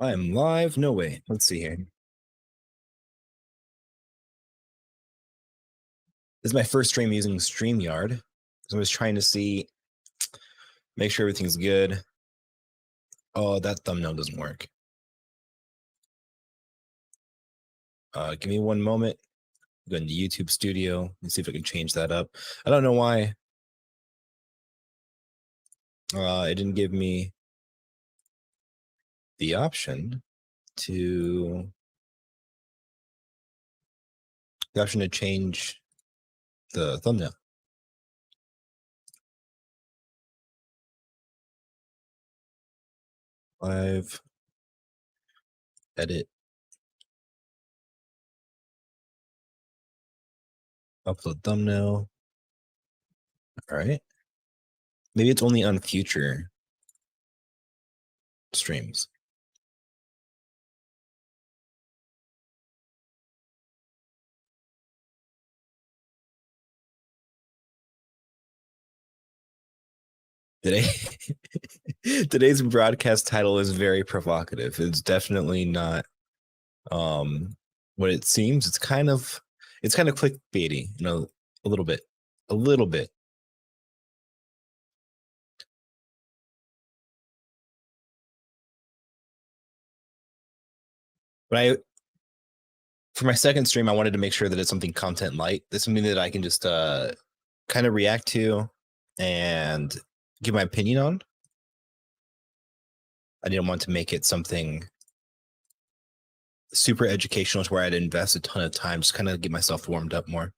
I am live. No way. Let's see here. This is my first stream using StreamYard. So I was trying to make sure everything's good. Oh, that thumbnail doesn't work. Give me one moment. Go into YouTube Studio and see if I can change that up. I don't know why. It didn't give me the option to change the thumbnail. Live, edit, upload thumbnail. All right. Maybe it's only on future streams. Today's broadcast title is very provocative. It's definitely not what it seems. It's kind of clickbaity, you know, a little bit. But for my second stream, I wanted to make sure that it's something content light. That's something that I can just kind of react to and give my opinion on. I didn't want to make it something super educational to where I'd invest a ton of time, just kind of get myself warmed up more.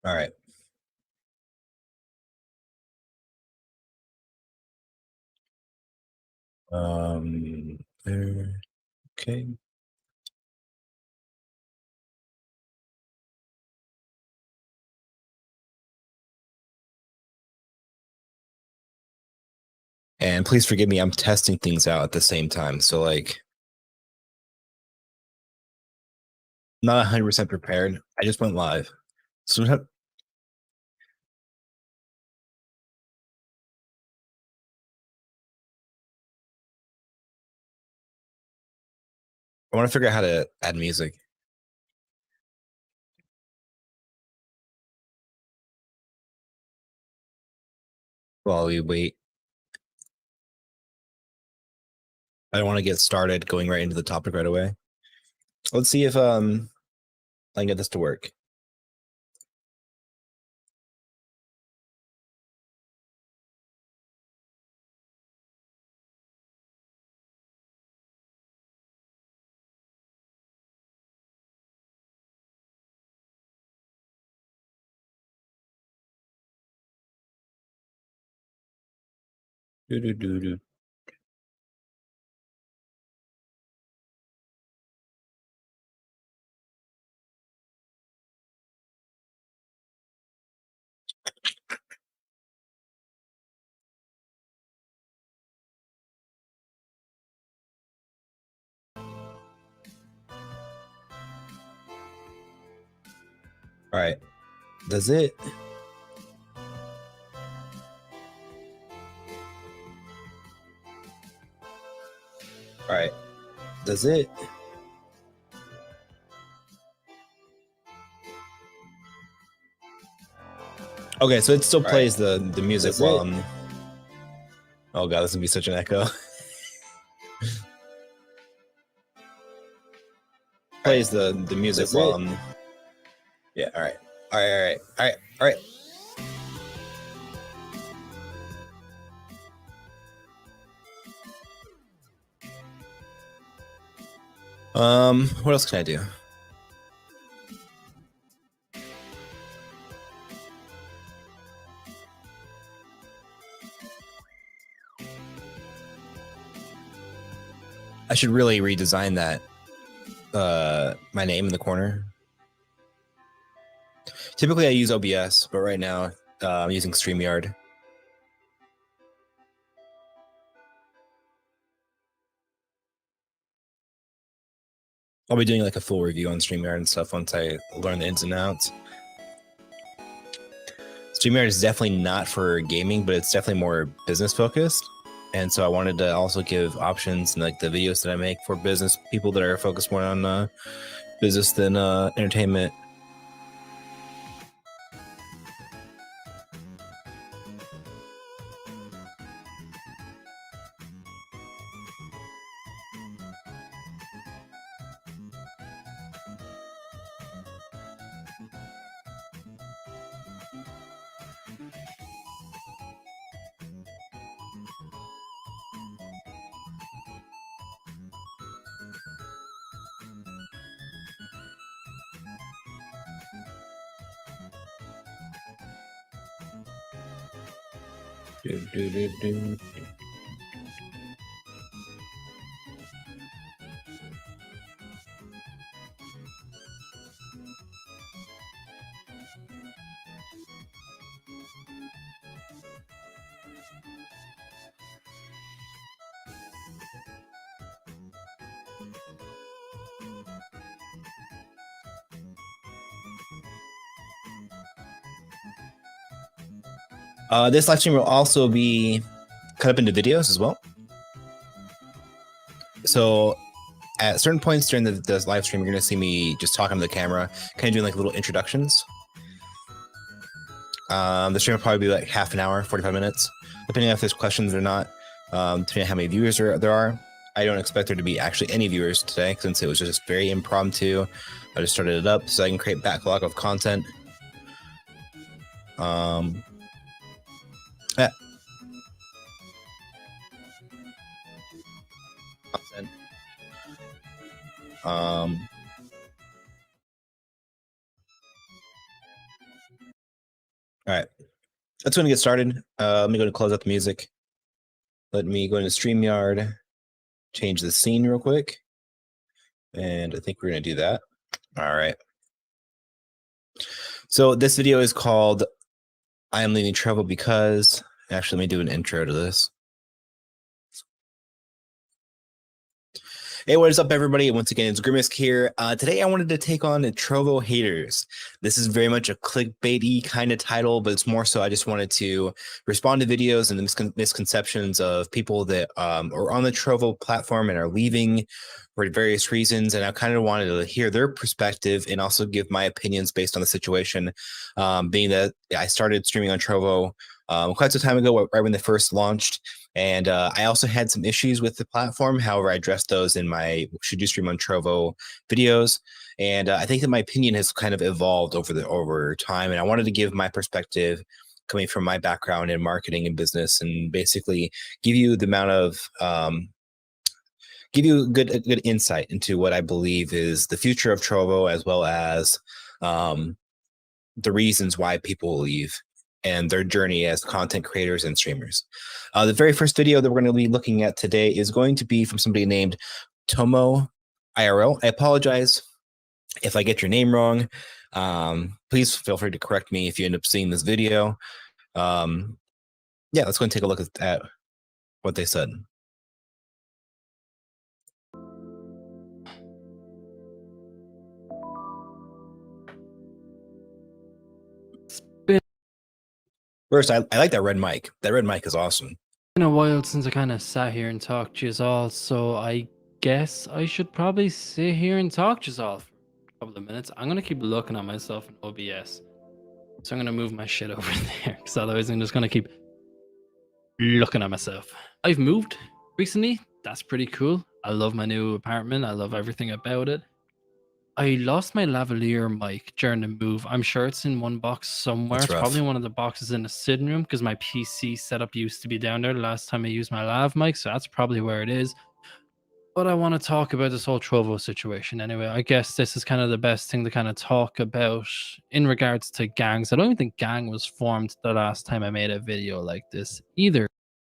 All right. There. Okay. And please forgive me, I'm testing things out at the same time. So like, not 100% prepared. I just went live. So I want to figure out how to add music. While we wait. I don't want to get started going right into the topic right away. Let's see if I can get this to work. Do. All right. Does it? All right. Does it? Okay, so it still plays the music while I'm... Oh god, this would be such an echo. Plays the music while I'm... Yeah, all right. What else can I do? I should really redesign that. My name in the corner. Typically I use OBS, but right now I'm using StreamYard. I'll be doing like a full review on StreamYard and stuff once I learn the ins and outs. StreamYard is definitely not for gaming, but it's definitely more business focused. And so I wanted to also give options in like the videos that I make for business people that are focused more on business than entertainment. This live stream will also be cut up into videos as well. So at certain points during the live stream, you're going to see me just talking to the camera, kind of doing like little introductions. The stream will probably be like half an hour, 45 minutes, depending on if there's questions or not, depending on how many viewers there are. I don't expect there to be actually any viewers today since it was just very impromptu. I just started it up so I can create backlog of content. Yeah. Content. All right, that's going to get started. Let me go to close out the music. Let me go into StreamYard, change the scene real quick. And I think we're going to do that. All right. So this video is called I Am Leaving Trovo Because. Actually, let me do an intro to this. Hey, what is up, everybody? Once again, it's Grimace here. Today, I wanted to take on the Trovo haters. This is very much a clickbaity kind of title, but it's more so I just wanted to respond to videos and the misconceptions of people that are on the Trovo platform and are leaving for various reasons. And I kind of wanted to hear their perspective and also give my opinions based on the situation, being that I started streaming on Trovo quite some time ago, right when they first launched. And I also had some issues with the platform. However, I addressed those in my Should You Stream on Trovo videos. And I think that my opinion has kind of evolved over time. And I wanted to give my perspective coming from my background in marketing and business and basically give you the amount of give you a good insight into what I believe is the future of Trovo, as well as the reasons why people leave and their journey as content creators and streamers. The very first video that we're going to be looking at today is going to be from somebody named Tommo IRL. I apologize if I get your name wrong. Please feel free to correct me if you end up seeing this video. Yeah, let's go and take a look at what they said. First, I like that red mic. That red mic is awesome. Been a while since I kind of sat here and talked to you all, so I guess I should probably sit here and talk to you all for a couple of minutes. I'm gonna keep looking at myself in OBS, so I'm gonna move my shit over there, because otherwise I'm just gonna keep looking at myself. I've moved recently. That's pretty cool. I love my new apartment. I love everything about it. I lost my lavalier mic during the move. I'm sure it's in one box somewhere. That's it's rough. probably one of the boxes in the sitting room because my PC setup used to be down there the last time I used my lav mic, so that's probably where it is. But I want to talk about this whole Trovo situation anyway. I guess this is kind of the best thing to kind of talk about in regards to gangs. I don't even think gang was formed the last time I made a video like this either.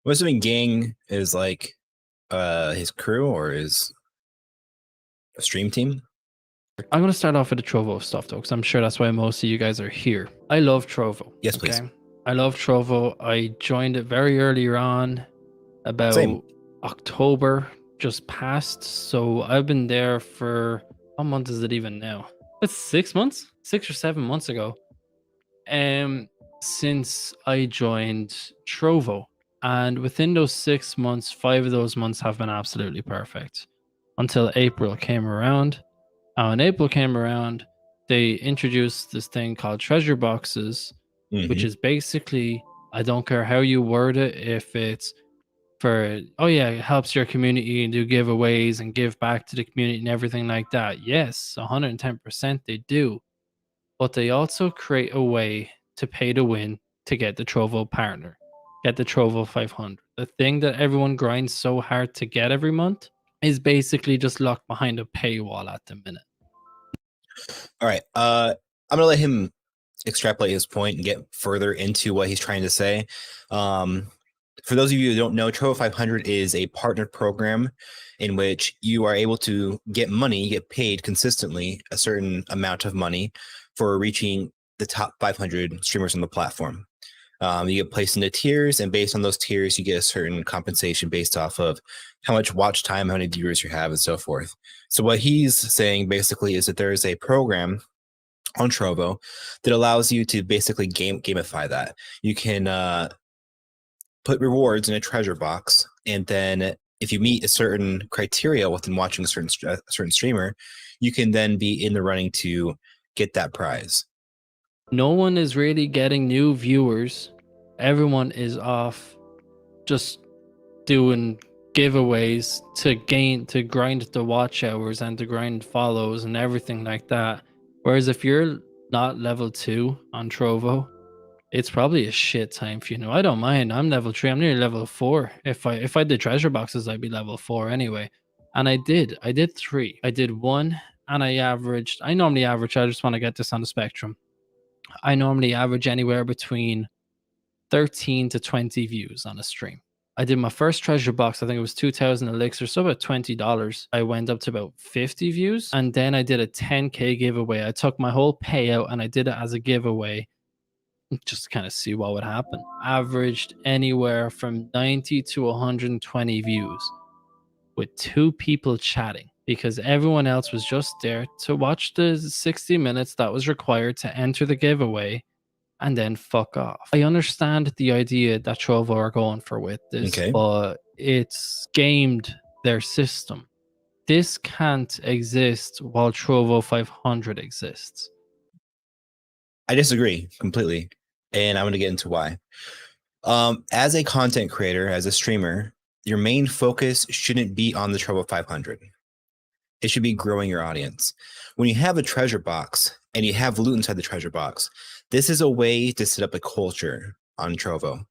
I'm assuming gang is like his crew or his stream team. I'm going to start off with the Trovo stuff though, because I'm sure that's why most of you guys are here. I love Trovo. Yes, please. I love Trovo. I joined it very early on, about Same. October just passed. So I've been there for, what month is it even now? It's 6 months, 6 or 7 months ago. since I joined Trovo. And within those 6 months, 5 of those months have been absolutely perfect until April came around. And when April came around, they introduced this thing called treasure boxes, which Hmm. is basically, I don't care how you word it, if it's for, oh yeah, it helps your community and do giveaways and give back to the community and everything like that. Yes, 110% they do. But they also create a way to pay to win to get the Trovo partner, get the Trovo 500. The thing that everyone grinds so hard to get every month is basically just locked behind a paywall at the minute. All right. I'm gonna let him extrapolate his point and get further into what he's trying to say. Um, for those of you who don't know, Trovo 500 is a partner program in which you are able to get money, get paid consistently a certain amount of money for reaching the top 500 streamers on the platform. You get placed into tiers, and based on those tiers, you get a certain compensation based off of how much watch time, how many viewers you have, and so forth. So what he's saying basically is that there is a program on Trovo that allows you to basically gamify that. You can put rewards in a treasure box, and then if you meet a certain criteria within watching a certain streamer, you can then be in the running to get that prize. No one is really getting new viewers. Everyone is off just doing giveaways to grind the watch hours and to grind follows and everything like that. Whereas if you're not level 2 on Trovo, it's probably a shit time for you. Know, I don't mind. I'm level 3. I'm nearly level 4. If I did treasure boxes, I'd be level 4 anyway. And I did. I did 3. I did 1 and I normally average, I just want to get this on the spectrum. I normally average anywhere between 13 to 20 views on a stream. I did my first treasure box, I think it was 2,000 elixir, so about $20. I went up to about 50 views, and then I did a 10K giveaway. I took my whole payout and I did it as a giveaway just to kind of see what would happen. Averaged anywhere from 90 to 120 views with 2 people chatting because everyone else was just there to watch the 60 minutes that was required to enter the giveaway and then fuck off. I understand the idea that Trovo are going for with this, Okay. but it's gamed their system. This can't exist while Trovo 500 exists. I disagree completely, and I'm going to get into why. As a content creator, as a streamer, your main focus shouldn't be on the Trovo 500. It should be growing your audience. When you have a treasure box and you have loot inside the treasure box, this is a way to set up a culture on Trovo.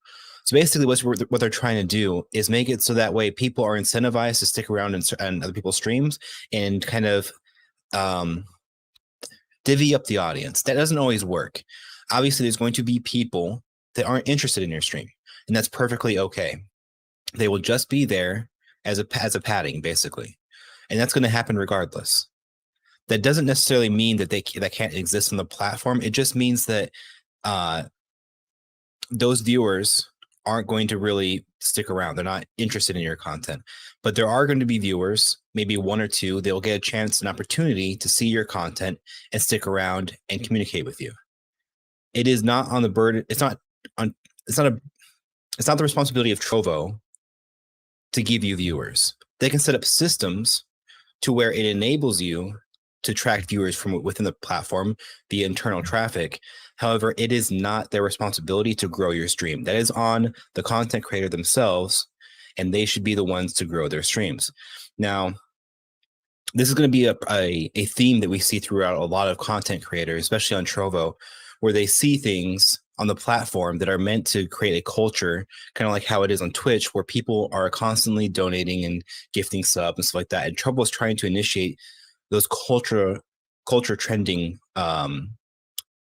So basically, what they're trying to do is make it so that way people are incentivized to stick around in other people's streams and kind of divvy up the audience. That doesn't always work. Obviously, there's going to be people that aren't interested in your stream, and that's perfectly okay. They will just be there as a padding, basically, and that's going to happen regardless. That doesn't necessarily mean that that can't exist on the platform. It just means that those viewers aren't going to really stick around. They're not interested in your content, but there are going to be viewers, maybe one or two, they'll get a chance, an opportunity to see your content and stick around and communicate with you. It is not on the burden. It's not the responsibility of Trovo to give you viewers. They can set up systems to where it enables you to track viewers from within the platform via internal traffic. However, it is not their responsibility to grow your stream. That is on the content creator themselves, and they should be the ones to grow their streams. Now, this is going to be a theme that we see throughout a lot of content creators, especially on Trovo, where they see things on the platform that are meant to create a culture, kind of like how it is on Twitch, where people are constantly donating and gifting subs and stuff like that. And Trovo is trying to initiate those culture trending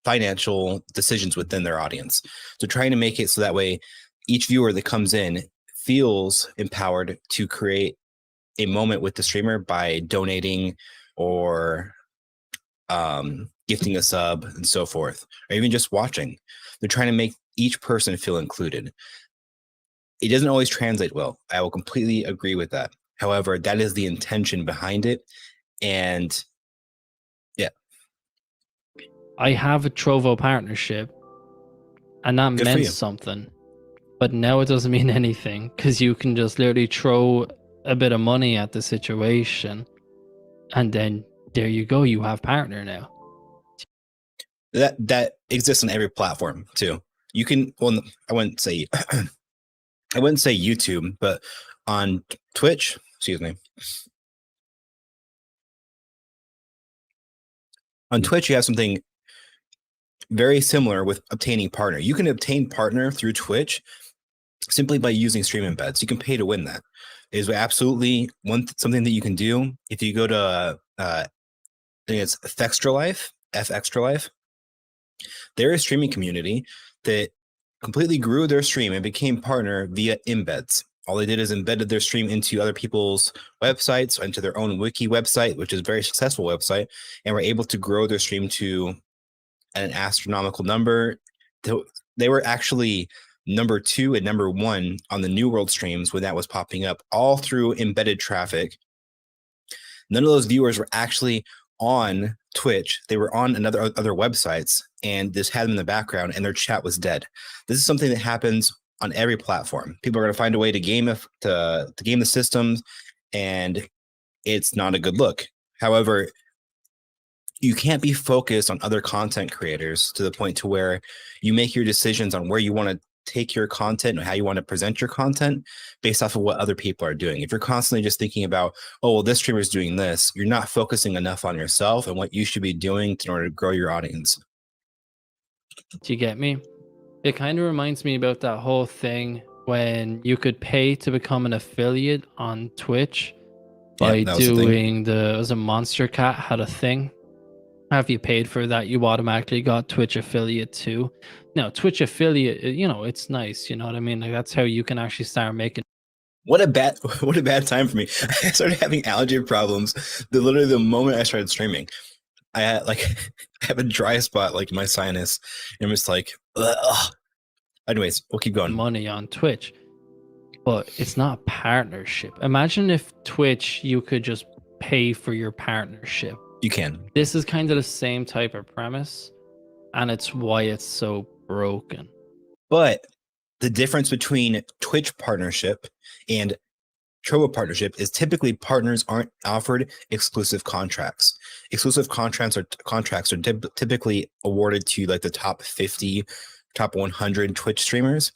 financial decisions within their audience. So trying to make it so that way each viewer that comes in feels empowered to create a moment with the streamer by donating or gifting a sub and so forth, or even just watching. They're trying to make each person feel included. It doesn't always translate well. I will completely agree with that. However, that is the intention behind it. And yeah. I have a Trovo partnership, and that Good for meant you. something. But now it doesn't mean anything because you can just literally throw a bit of money at the situation, and then there you go. You have partner now. That exists on every platform too. You can, well, I wouldn't say I wouldn't say YouTube, but on Twitch, excuse me. On Twitch, you have something very similar with obtaining partner. You can obtain partner through Twitch simply by using stream embeds. You can pay to win that. It is absolutely something that you can do. If you go to I think it's F Extra Life, they're a streaming community that completely grew their stream and became partner via embeds. All they did is embedded their stream into other people's websites, into their own wiki website, which is a very successful website, and were able to grow their stream to an astronomical number. They were actually number 2 and number 1 on the New World streams when that was popping up, all through embedded traffic. None of those viewers were actually on Twitch. They were on other websites, and this had them in the background, and their chat was dead. This is something that happens on every platform. People are going to find a way to game the systems, and it's not a good look. However, you can't be focused on other content creators to the point to where you make your decisions on where you want to take your content and how you want to present your content based off of what other people are doing. If you're constantly just thinking about, oh, well, this streamer is doing this, you're not focusing enough on yourself and what you should be doing in order to grow your audience. Do you get me? It kind of reminds me about that whole thing when you could pay to become an affiliate on Twitch by that was the thing. doing was a Monster Cat had a thing. If you paid for that, you automatically got Twitch affiliate too. Now, Twitch affiliate, it's nice. You know what I mean? Like that's how you can actually start making. What a bad time for me. I started having allergy problems literally the moment I started streaming. I had I have a dry spot like in my sinus. And I'm just like, ugh. Anyways, we'll keep going. Money on Twitch, but it's not a partnership. Imagine if Twitch, you could just pay for your partnership. You can. This is kind of the same type of premise, and it's why it's so broken. But the difference between Twitch partnership and Trovo partnership is typically partners aren't offered exclusive contracts. Exclusive contracts are typically awarded to like the top 50, top 100 Twitch streamers.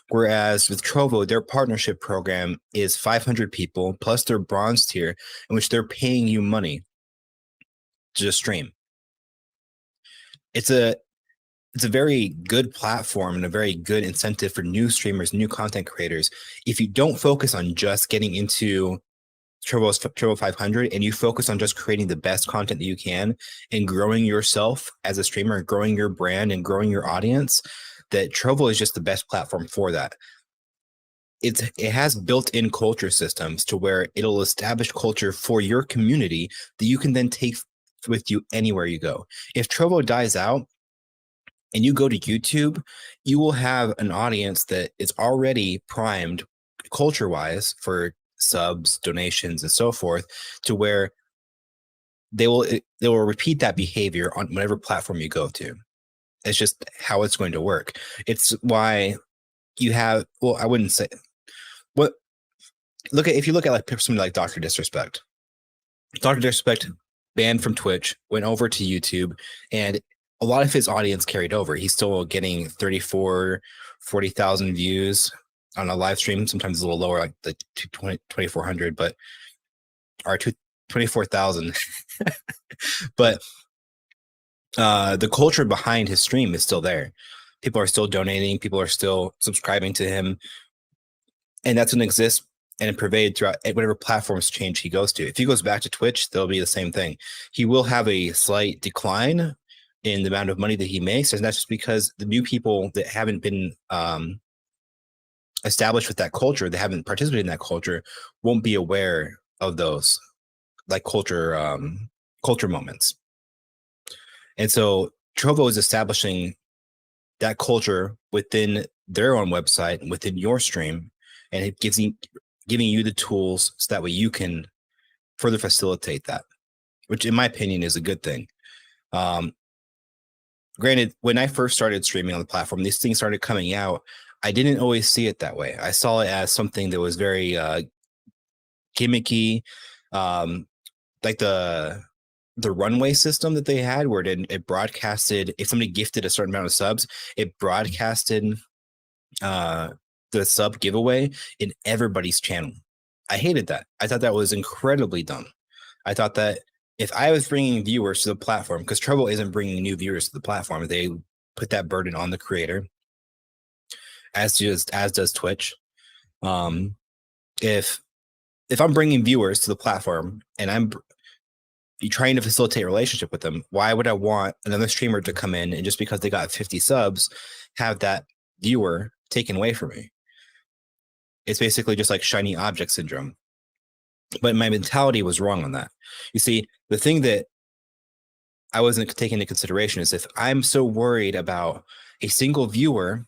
Whereas with Trovo, their partnership program is 500 people plus their bronze tier, in which they're paying you money to just stream. It's a very good platform and a very good incentive for new streamers, new content creators. If you don't focus on just getting into Trovo 500 and you focus on just creating the best content that you can and growing yourself as a streamer, growing your brand and growing your audience, that Trovo is just the best platform for that. It has built-in culture systems to where it'll establish culture for your community that you can then take with you anywhere you go. If Trovo dies out and you go to YouTube, you will have an audience that is already primed culture-wise for subs, donations, and so forth, to where they will repeat that behavior on whatever platform you go to. It's just how it's going to work. It's why you have, well, I wouldn't say what if you look at like somebody like Dr. Disrespect. Dr. Disrespect banned from Twitch, went over to YouTube, and a lot of his audience carried over. He's still getting 40,000 views on a live stream. Sometimes a little lower, like the 2,400, but or 24,000. But the culture behind his stream is still there. People are still donating. People are still subscribing to him. And that's going to exist and pervade throughout whatever platforms change he goes to. If he goes back to Twitch, there'll be the same thing. He will have a slight decline in the amount of money that he makes, and that's just because the new people that haven't been established with that culture, that haven't participated in that culture, won't be aware of those like culture moments. And so Trovo is establishing that culture within their own website and within your stream, and it giving you the tools so that way you can further facilitate that, which in my opinion is a good thing. granted, when I first started streaming on the platform, these things started coming out. I didn't always see it that way. I saw it as something that was very gimmicky, um, like the runway system that they had, where it broadcasted if somebody gifted a certain amount of subs, it broadcasted the sub giveaway in everybody's channel. I hated that. I thought that was incredibly dumb. I thought that if I was bringing viewers to the platform, because Trovo isn't bringing new viewers to the platform, they put that burden on the creator, as does Twitch. If I'm bringing viewers to the platform and I'm trying to facilitate a relationship with them, why would I want another streamer to come in and just because they got 50 subs, have that viewer taken away from me? It's basically just like shiny object syndrome. But my mentality was wrong on that. You see, the thing that I wasn't taking into consideration is if I'm so worried about a single viewer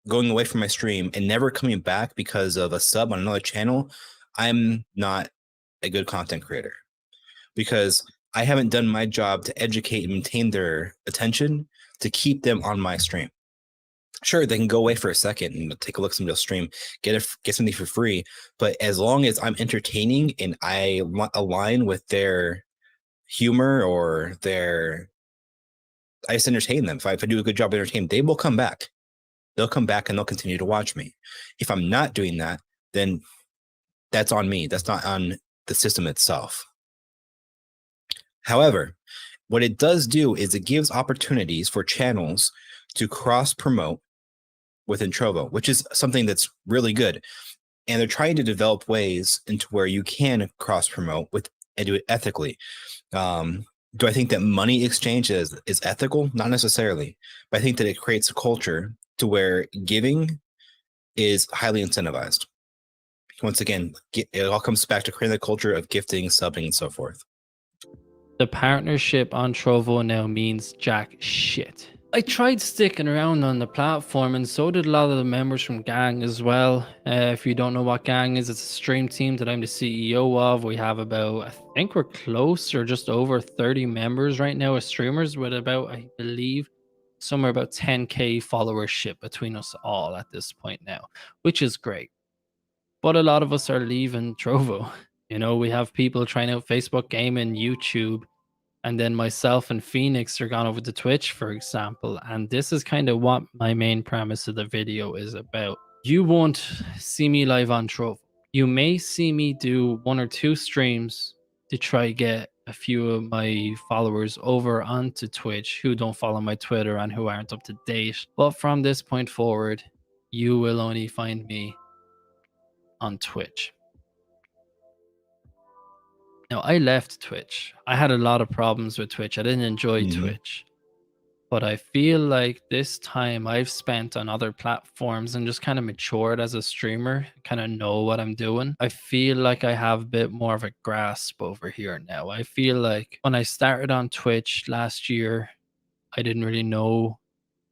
going away from my stream and never coming back because of a sub on another channel, I'm not a good content creator, because I haven't done my job to educate and maintain their attention to keep them on my stream. Sure, they can go away for a second and take a look at somebody's stream, get something for free. But as long as I'm entertaining and I align with their humor or I just entertain them. If I do a good job entertaining, they will come back. They'll come back and they'll continue to watch me. If I'm not doing that, then that's on me. That's not on the system itself. However, what it does do is it gives opportunities for channels to cross promote within Trovo, which is something that's really good. And they're trying to develop ways into where you can cross promote and do it ethically. Do I think that money exchange is ethical? Not necessarily, but I think that it creates a culture to where giving is highly incentivized. Once again, it all comes back to creating the culture of gifting, subbing, and so forth. The partnership on Trovo now means jack shit. I tried sticking around on the platform, and so did a lot of the members from Gang as well. If you don't know what Gang is, it's a stream team that I'm the CEO of. We have about, I think we're close or just over 30 members right now as streamers, with about, I believe, somewhere about 10k followership between us all at this point now, which is great. But a lot of us are leaving Trovo. You know, we have people trying out Facebook gaming, YouTube, and then myself and Phoenix are gone over to Twitch, for example. And this is kind of what my main premise of the video is about. You won't see me live on Trovo. You may see me do 1 or 2 streams to try get a few of my followers over onto Twitch who don't follow my Twitter and who aren't up to date. But from this point forward, you will only find me on Twitch. Now, I left Twitch. I had a lot of problems with Twitch. I didn't enjoy Twitch. But I feel like this time I've spent on other platforms and just kind of matured as a streamer, kind of know what I'm doing. I feel like I have a bit more of a grasp over here now. I feel like when I started on Twitch last year, I didn't really know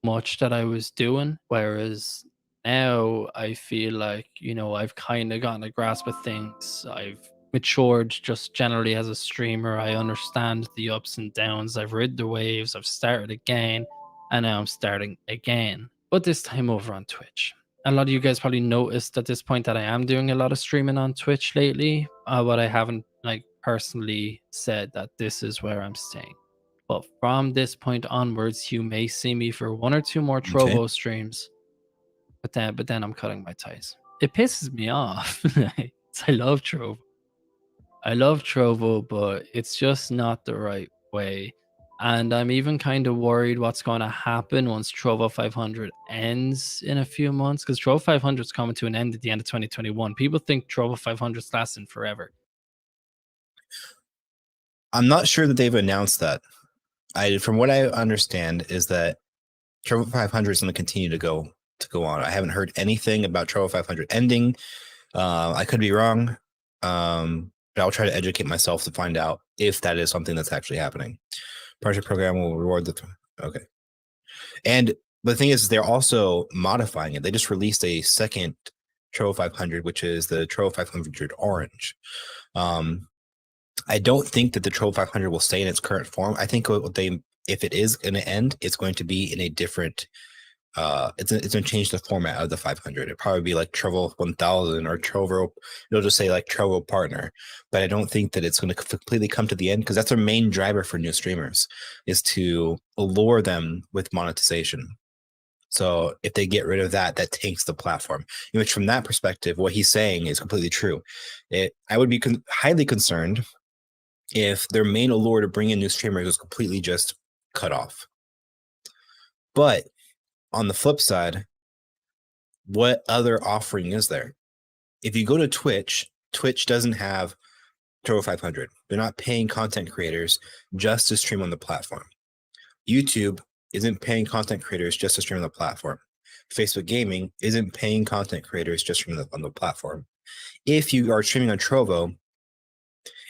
much that I was doing. Whereas now I feel like, you know, I've kind of gotten a grasp of things. I've matured just generally as a streamer. I understand the ups and downs. I've rid the waves. I've started again, and now I'm starting again, but this time over on Twitch. A lot of you guys probably noticed at this point that I am doing a lot of streaming on Twitch lately, but I haven't like personally said that this is where I'm staying. But from this point onwards, you may see me for 1 or 2 more Trovo streams, but then I'm cutting my ties. It pisses me off. I love Trovo. I love Trovo, but it's just not the right way. And I'm even kind of worried what's going to happen once Trovo 500 ends in a few months, because Trovo 500 is coming to an end at the end of 2021. People think Trovo 500 is lasting forever. I'm not sure that they've announced that. From what I understand, is that Trovo 500 is going to continue to go on. I haven't heard anything about Trovo 500 ending. I could be wrong. But I'll try to educate myself to find out if that is something that's actually happening. Project program will reward the okay. And the thing is, they're also modifying it. They just released a second Trovo 500, which is the Trovo 500 Orange. I don't think that the Trovo 500 will stay in its current form. I think what they if it is going to end, it's going to be in a different it's going to change the format of the 500. It'll probably be like Trovo 1000 or Trovo. It'll just say like Trovo partner, but I don't think that it's going to completely come to the end, because that's our main driver for new streamers, is to allure them with monetization. So if they get rid of that, that tanks the platform. Which, from that perspective, what he's saying is completely true. I would be highly concerned if their main allure to bring in new streamers was completely just cut off. But on the flip side, what other offering is there? If you go to Twitch, Twitch doesn't have Trovo 500. They're not paying content creators just to stream on the platform. YouTube isn't paying content creators just to stream on the platform. Facebook Gaming isn't paying content creators just from on the platform. If you are streaming on Trovo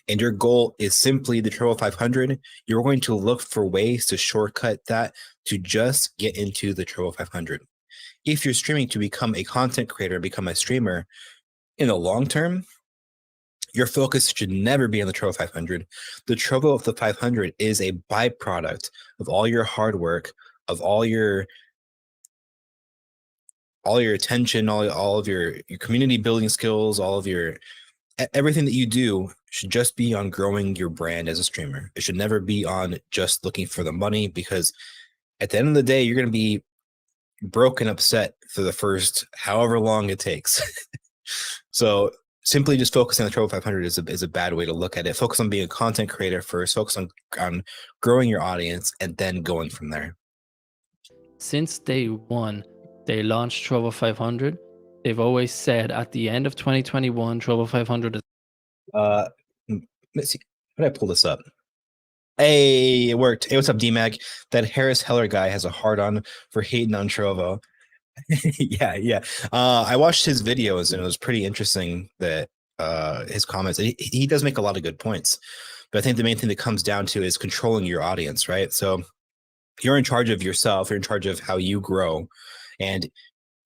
and your goal is simply the Trovo 500, you're going to look for ways to shortcut that to just get into the Trovo 500. If you're streaming to become a content creator, become a streamer, in the long term, your focus should never be on the Trovo 500. The Trovo of the 500 is a byproduct of all your hard work, of all your attention, all of your community building skills, all of your everything that you do should just be on growing your brand as a streamer. It should never be on just looking for the money, because at the end of the day, you're going to be broke and upset for the first however long it takes. So simply just focusing on the Trovo 500 is a bad way to look at it. Focus on being a content creator first, focus on growing your audience, and then going from there. Since day one, they launched Trovo 500. They've always said at the end of 2021, Trovo 500 is. Let's see. How did I pull this up? Hey, it worked. Hey, what's up, DMAG? That Harris Heller guy has a hard on for hating on Trovo. Yeah. I watched his videos and it was pretty interesting that his comments. He does make a lot of good points, but I think the main thing that comes down to is controlling your audience, right? So you're in charge of yourself. You're in charge of how you grow, and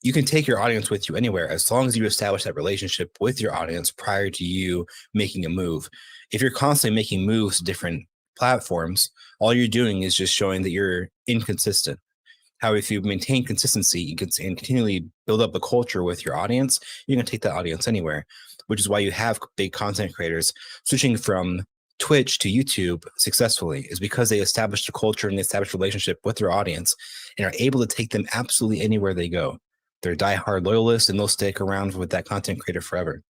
you can take your audience with you anywhere as long as you establish that relationship with your audience prior to you making a move. If you're constantly making moves to different platforms, all you're doing is just showing that you're inconsistent. How if you maintain consistency, you can and continually build up a culture with your audience, you can take that audience anywhere, which is why you have big content creators switching from Twitch to YouTube successfully, is because they established a culture and they established a relationship with their audience and are able to take them absolutely anywhere they go. They're diehard loyalists and they'll stick around with that content creator forever.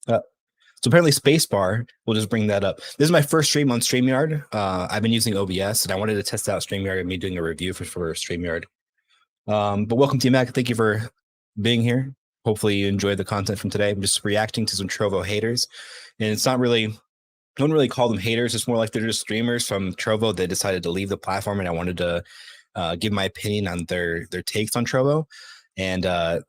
So apparently Spacebar will just bring that up. This is my first stream on StreamYard. I've been using OBS and I wanted to test out StreamYard and me doing a review for StreamYard. But welcome to Mac. Thank you for being here. Hopefully you enjoyed the content from today. I'm just reacting to some Trovo haters. And it's not really, I don't really call them haters. It's more like they're just streamers from Trovo that decided to leave the platform, and I wanted to give my opinion on their takes on Trovo. And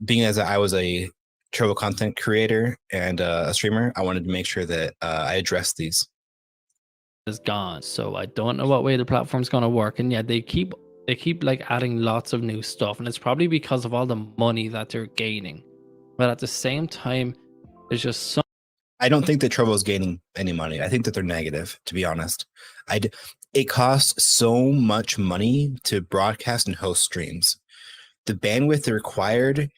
being as I was a Trovo content creator and a streamer, I wanted to make sure that I addressed these. Is gone. So I don't know what way the platform's going to work. And yeah, they keep like adding lots of new stuff, and it's probably because of all the money that they're gaining. But at the same time, there's just so. I don't think that Trovo is gaining any money. I think that they're negative, to be honest. It costs so much money to broadcast and host streams. The bandwidth required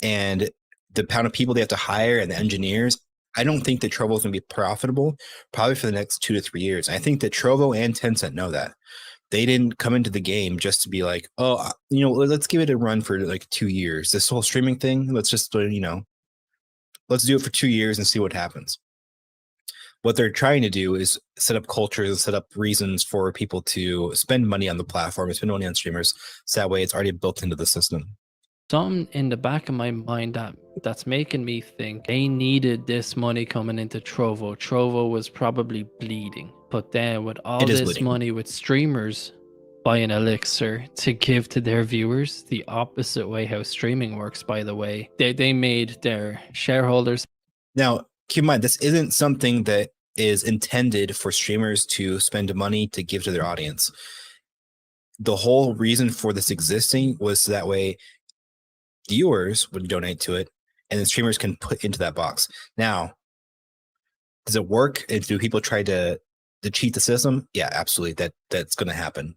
and the amount of people they have to hire and the engineers, I don't think that Trovo is going to be profitable probably for the next 2 to 3 years. I think that Trovo and Tencent know that. They didn't come into the game just to be like, oh, let's give it a run for like 2 years. This whole streaming thing, let's just, let's do it for 2 years and see what happens. What they're trying to do is set up cultures and set up reasons for people to spend money on the platform and spend money on streamers. So that way it's already built into the system. Something in the back of my mind that's making me think they needed this money coming into Trovo. Trovo was probably bleeding, but then with all this bleeding. money with streamers buying Elixir to give to their viewers, the opposite way how streaming works, by the way, they made their shareholders. Now, keep in mind, this isn't something that is intended for streamers to spend money to give to their audience. The whole reason for this existing was so that way viewers would donate to it and then streamers can put into that box. Now, does it work? And do people try to to cheat the system, yeah, absolutely, that's going to happen.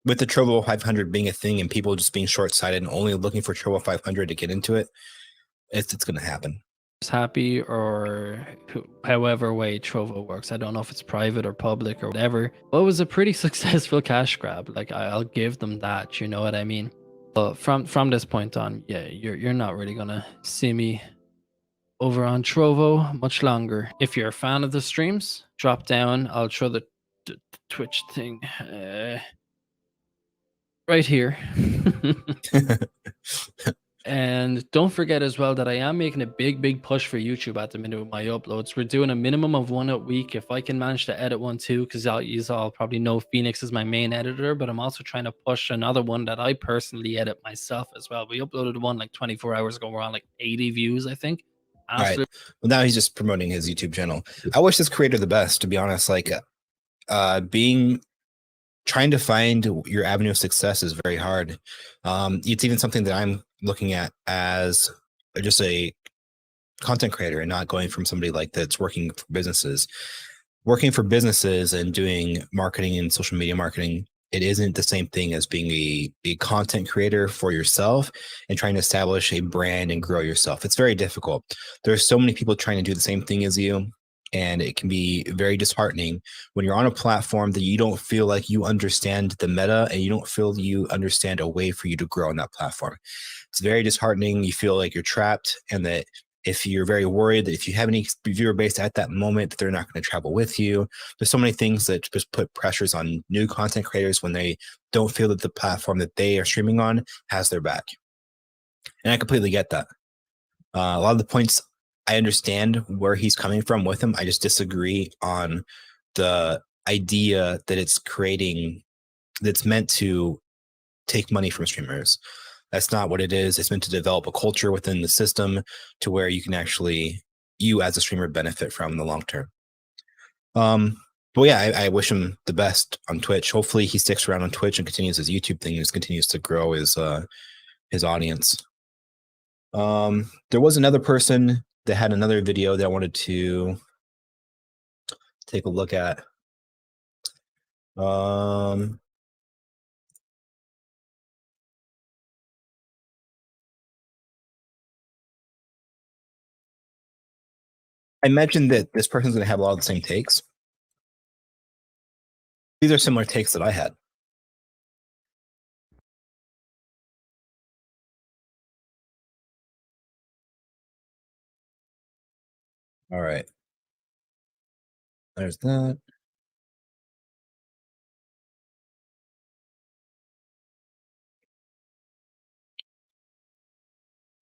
With the Trovo 500 being a thing and people just being short-sighted and only looking for Trovo 500 to get into it, it's going to happen. Happy or however way Trovo works. I don't know if it's private or public or whatever. But it was a pretty successful cash grab. Like I'll give them that. You know what I mean? But from this point on, yeah, you're not really gonna see me over on Trovo much longer. If you're a fan of the streams, drop down. I'll throw the Twitch thing right here. And don't forget as well that I am making a big push for YouTube at the minute with my uploads. We're doing a minimum of one a week. If I can manage to edit one too, because you all probably know Phoenix is my main editor, but I'm also trying to push another one that I personally edit myself as well. We uploaded one like 24 hours ago. We're on like 80 views, I think. All right. Well, now he's just promoting his YouTube channel. I wish this creator the best, to be honest. Like, trying to find your avenue of success is very hard. It's even something that I'm looking at as just a content creator and not going from somebody like that's working for businesses. Working for businesses and doing marketing and social media marketing, it isn't the same thing as being a content creator for yourself and trying to establish a brand and grow yourself. It's very difficult. There's so many people trying to do the same thing as you, and it can be very disheartening when you're on a platform that you don't feel like you understand the meta and you don't feel you understand a way for you to grow on that platform. It's very disheartening. You feel like you're trapped, and that if you're very worried that if you have any viewer base at that moment, that they're not going to travel with you. There's so many things that just put pressures on new content creators when they don't feel that the platform that they are streaming on has their back. And I completely get that. A lot of the points, I understand where he's coming from with him. I just disagree on the idea that it's creating, that's meant to take money from streamers. That's not what it is. It's meant to develop a culture within the system to where you can actually, you as a streamer, benefit from in the long term. But yeah, I wish him the best on Twitch. Hopefully he sticks around on Twitch and continues his YouTube thing and just continues to grow his audience. There was another person that had another video that I wanted to take a look at. I mentioned that this person's going to have a lot of the same takes. These are similar takes that I had. All right. There's that.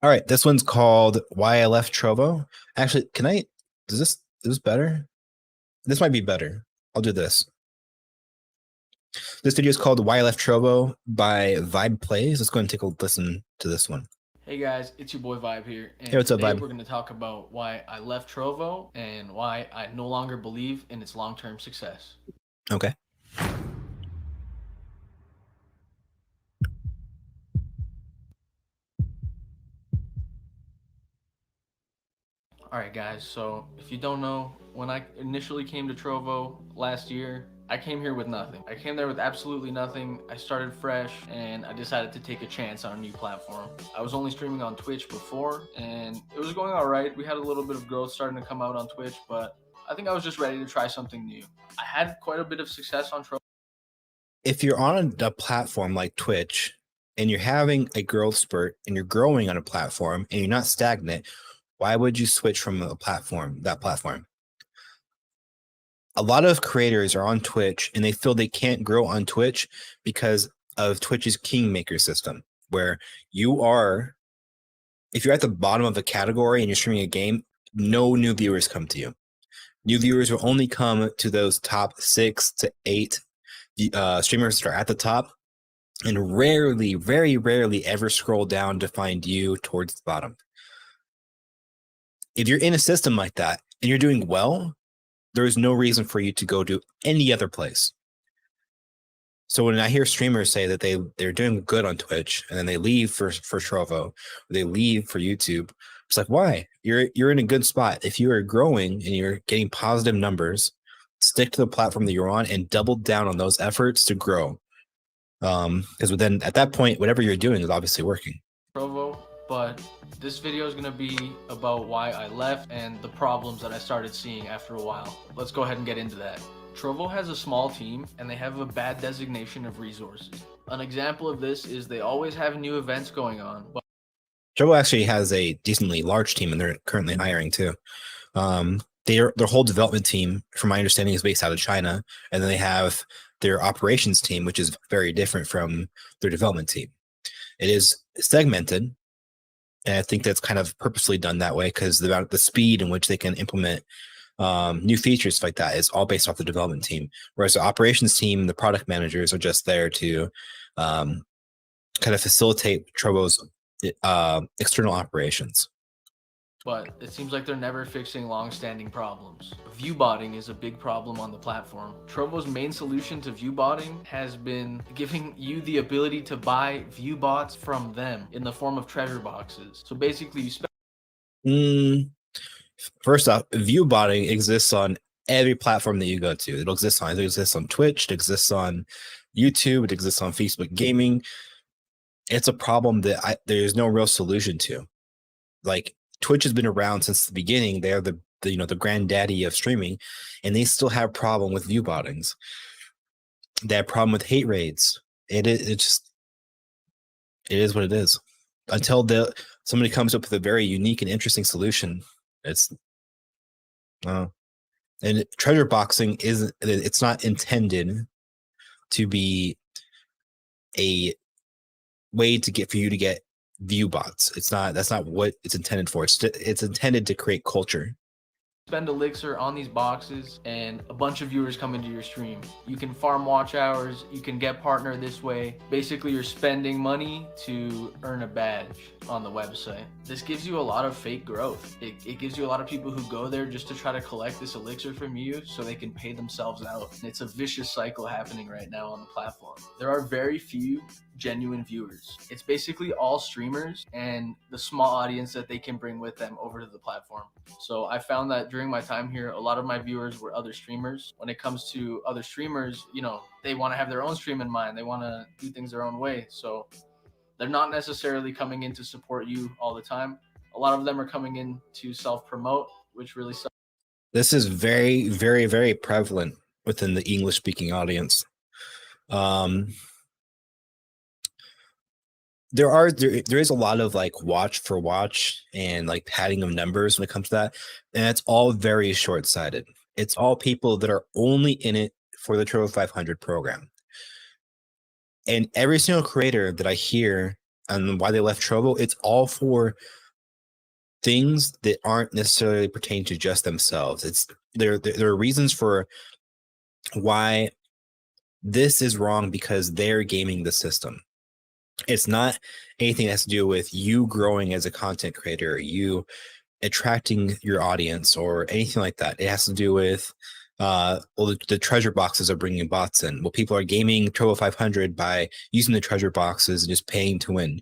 All right. This one's called Why I Left Trovo. Actually, is this better? This might be better. I'll do this. This video is called Why I Left Trovo by Vybe Plays. Let's go and take a listen to this one. Hey guys, it's your boy Vybe here, and hey, what's up, today Vybe? we're going to talk about why I left Trovo and why I no longer believe in its long-term success. Okay. Alright guys, so if you don't know, when I initially came to Trovo last year, I came here with nothing. I came there with absolutely nothing. I started fresh and I decided to take a chance on a new platform. I was only streaming on Twitch before and it was going alright. We had a little bit of growth starting to come out on Twitch, but I think I was just ready to try something new. I had quite a bit of success on Trovo. If you're on a platform like Twitch and you're having a growth spurt and you're growing on a platform and you're not stagnant, why would you switch from that platform? A lot of creators are on Twitch and they feel they can't grow on Twitch because of Twitch's kingmaker system, where if you're at the bottom of a category and you're streaming a game, no new viewers come to you. New viewers will only come to those top 6 to 8 streamers that are at the top, and rarely, very rarely ever scroll down to find you towards the bottom. If you're in a system like that and you're doing well, there is no reason for you to go to any other place. So when I hear streamers say that they're doing good on Twitch and then they leave for Trovo, or they leave for YouTube, it's like, why? You're in a good spot. If you are growing and you're getting positive numbers, stick to the platform that you're on and double down on those efforts to grow. Because then at that point, whatever you're doing is obviously working. Trovo, but this video is going to be about why I left and the problems that I started seeing after a while. Let's go ahead and get into that. Trovo has a small team and they have a bad designation of resources. An example of this is they always have new events going on. But Trovo actually has a decently large team and they're currently hiring too. Their whole development team, from my understanding, is based out of China, and then they have their operations team, which is very different from their development team. It is segmented, and I think that's kind of purposely done that way because the speed in which they can implement new features like that is all based off the development team. Whereas the operations team, the product managers are just there to kind of facilitate Trovo's external operations. But it seems like they're never fixing long-standing problems. Viewbotting is a big problem on the platform. Trovo's main solution to viewbotting has been giving you the ability to buy viewbots from them in the form of treasure boxes. So basically you spend First off, viewbotting exists on every platform that you go to. It exists on Twitch, it exists on YouTube, it exists on Facebook Gaming. It's a problem that there's no real solution to. Like, Twitch has been around since the beginning. They're the granddaddy of streaming, and they still have a problem with view bottings. They have a problem with hate raids. It is what it is. Until somebody comes up with a very unique and interesting solution, it's and treasure boxing it's not intended to be a way for you to get view bots. That's not what it's intended for. It's intended to create culture. Spend elixir on these boxes and a bunch of viewers come into your stream. You can farm watch hours, you can get partner this way. Basically, you're spending money to earn a badge on the website. This gives you a lot of fake growth. It gives you a lot of people who go there just to try to collect this elixir from you so they can pay themselves out. And it's a vicious cycle happening right now on the platform. There are very few genuine viewers. It's basically all streamers and the small audience that they can bring with them over to the platform. So I found that during my time here, a lot of my viewers were other streamers. When it comes to other streamers, they want to have their own stream in mind. They want to do things their own way. So they're not necessarily coming in to support you all the time. A lot of them are coming in to self-promote, which really sucks. This is very, very, very prevalent within the English-speaking audience. There is a lot of like watch for watch and like padding of numbers when it comes to that, and it's all very short-sighted. It's all people that are only in it for the Trovo 500 program. And every single creator that I hear and why they left Trovo, it's all for things that aren't necessarily pertain to just themselves. There are reasons for why this is wrong because they're gaming the system. It's not anything that has to do with you growing as a content creator, you attracting your audience, or anything like that. It has to do with the treasure boxes are bringing bots in. Well, people are gaming Trovo 500 by using the treasure boxes and just paying to win.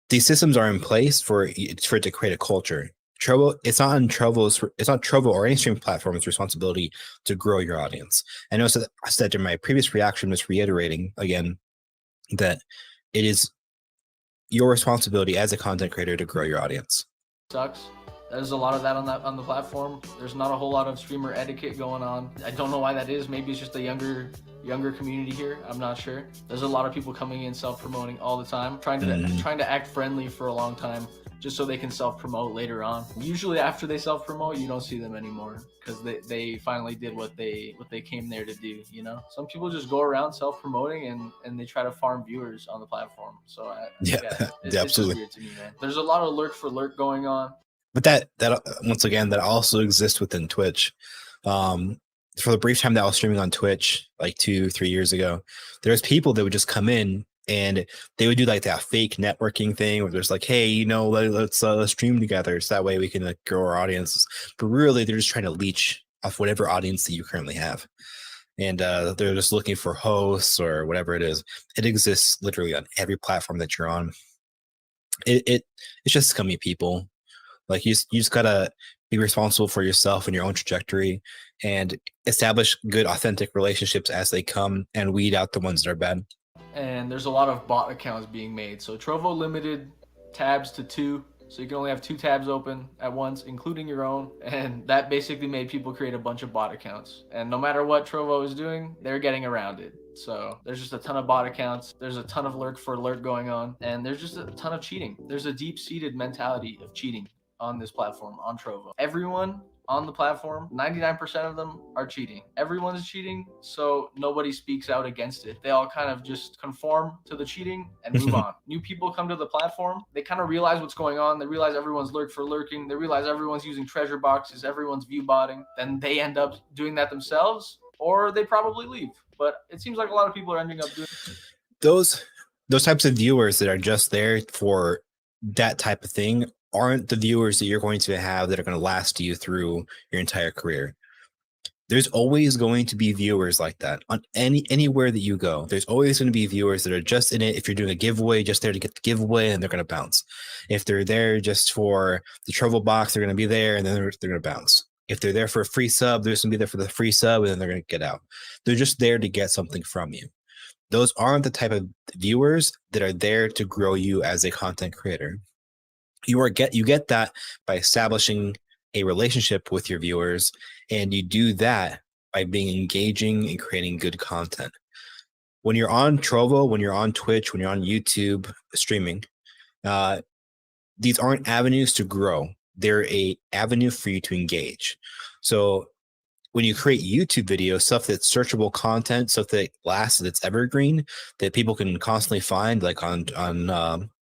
These systems are in place for it to create a culture. Trovo, it's not Trovo or any streaming platform's responsibility to grow your audience. I know I said in my previous reaction, just reiterating again, that it is your responsibility as a content creator to grow your audience. Sucks. There's a lot of that on the platform. There's not a whole lot of streamer etiquette going on. I don't know why that is. Maybe it's just a younger community here. I'm not sure. There's a lot of people coming in self-promoting all the time, trying to act friendly for a long time, just so they can self-promote later on. Usually after they self-promote, you don't see them anymore because they finally did what they came there to do, Some people just go around self-promoting and they try to farm viewers on the platform. So it's absolutely weird to me, man. There's a lot of lurk for lurk going on. But that once again, that also exists within Twitch. For the brief time that I was streaming on Twitch, like 2-3 years ago, there's people that would just come in and they would do like that fake networking thing where there's like, hey, let's stream together so that way we can grow our audiences. But really, they're just trying to leech off whatever audience that you currently have, and they're just looking for hosts or whatever it is. It exists literally on every platform that you're on. It's just scummy people. Like you just gotta be responsible for yourself and your own trajectory, and establish good, authentic relationships as they come, and weed out the ones that are bad. And there's a lot of bot accounts being made. So Trovo limited tabs to 2. So you can only have 2 tabs open at once, including your own. And that basically made people create a bunch of bot accounts. And no matter what Trovo is doing, they're getting around it. So there's just a ton of bot accounts. There's a ton of lurk for alert going on. And there's just a ton of cheating. There's a deep-seated mentality of cheating on this platform, on Trovo. Everyone on the platform, 99% of them are cheating. Everyone's cheating, so nobody speaks out against it. They all kind of just conform to the cheating and move on. New people come to the platform, they kind of realize what's going on. They realize everyone's lurk for lurking. They realize everyone's using treasure boxes, everyone's view botting. Then they end up doing that themselves, or they probably leave. But it seems like a lot of people are ending up doing those types of viewers that are just there for that type of thing aren't the viewers that you're going to have that are going to last you through your entire career. There's always going to be viewers like that on anywhere that you go. There's always going to be viewers that are just in it. If you're doing a giveaway, just there to get the giveaway, and they're going to bounce. If they're there just for the Trovo box, they're going to be there, and then they're going to bounce. If they're there for a free sub, they're just going to be there for the free sub, and then they're going to get out. They're just there to get something from you. Those aren't the type of viewers that are there to grow you as a content creator. You get that by establishing a relationship with your viewers, and you do that by being engaging and creating good content. When you're on Trovo, when you're on Twitch, when you're on YouTube streaming, these aren't avenues to grow. They're a avenue for you to engage. So when you create YouTube videos, stuff that's searchable content, stuff that lasts, that's evergreen, that people can constantly find, like on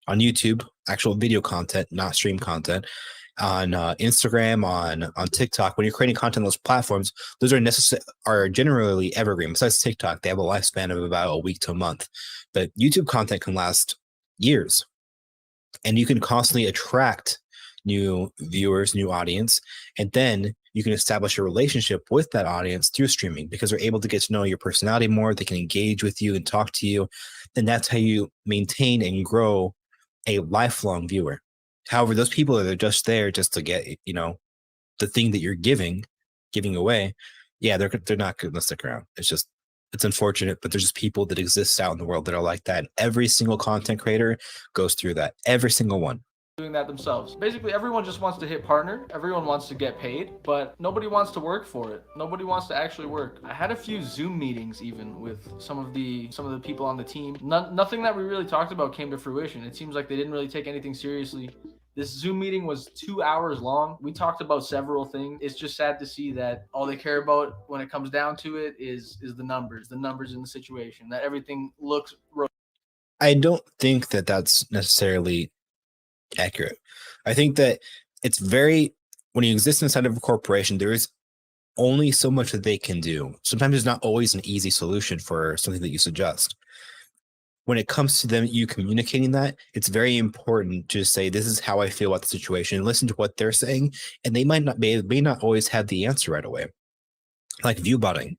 YouTube, actual video content, not stream content, on Instagram, on TikTok. When you're creating content on those platforms, those are generally evergreen. Besides TikTok, they have a lifespan of about a week to a month, but YouTube content can last years, and you can constantly attract new viewers, new audience, and then you can establish a relationship with that audience through streaming because they're able to get to know your personality more. They can engage with you and talk to you. And that's how you maintain and grow a lifelong viewer. However, those people that are just there just to get, the thing that you're giving away, yeah, they're not going to stick around. It's unfortunate, but there's just people that exist out in the world that are like that. And every single content creator goes through that. Every single one. Doing that themselves. Basically, everyone just wants to hit partner. Everyone wants to get paid, but nobody wants to work for it. Nobody wants to actually work. I had a few Zoom meetings even with some of the people on the team. Nothing that we really talked about came to fruition. It seems like they didn't really take anything seriously. This Zoom meeting was 2 hours long. We talked about several things. It's just sad to see that all they care about when it comes down to it is the numbers in the situation, that everything looks. I don't think that that's necessarily accurate. I think that it's when you exist inside of a corporation, there is only so much that they can do. Sometimes there's not always an easy solution for something that you suggest. When it comes to them, you communicating that, it's very important to say, this is how I feel about the situation, listen to what they're saying, and they may not always have the answer right away. Like viewbotting.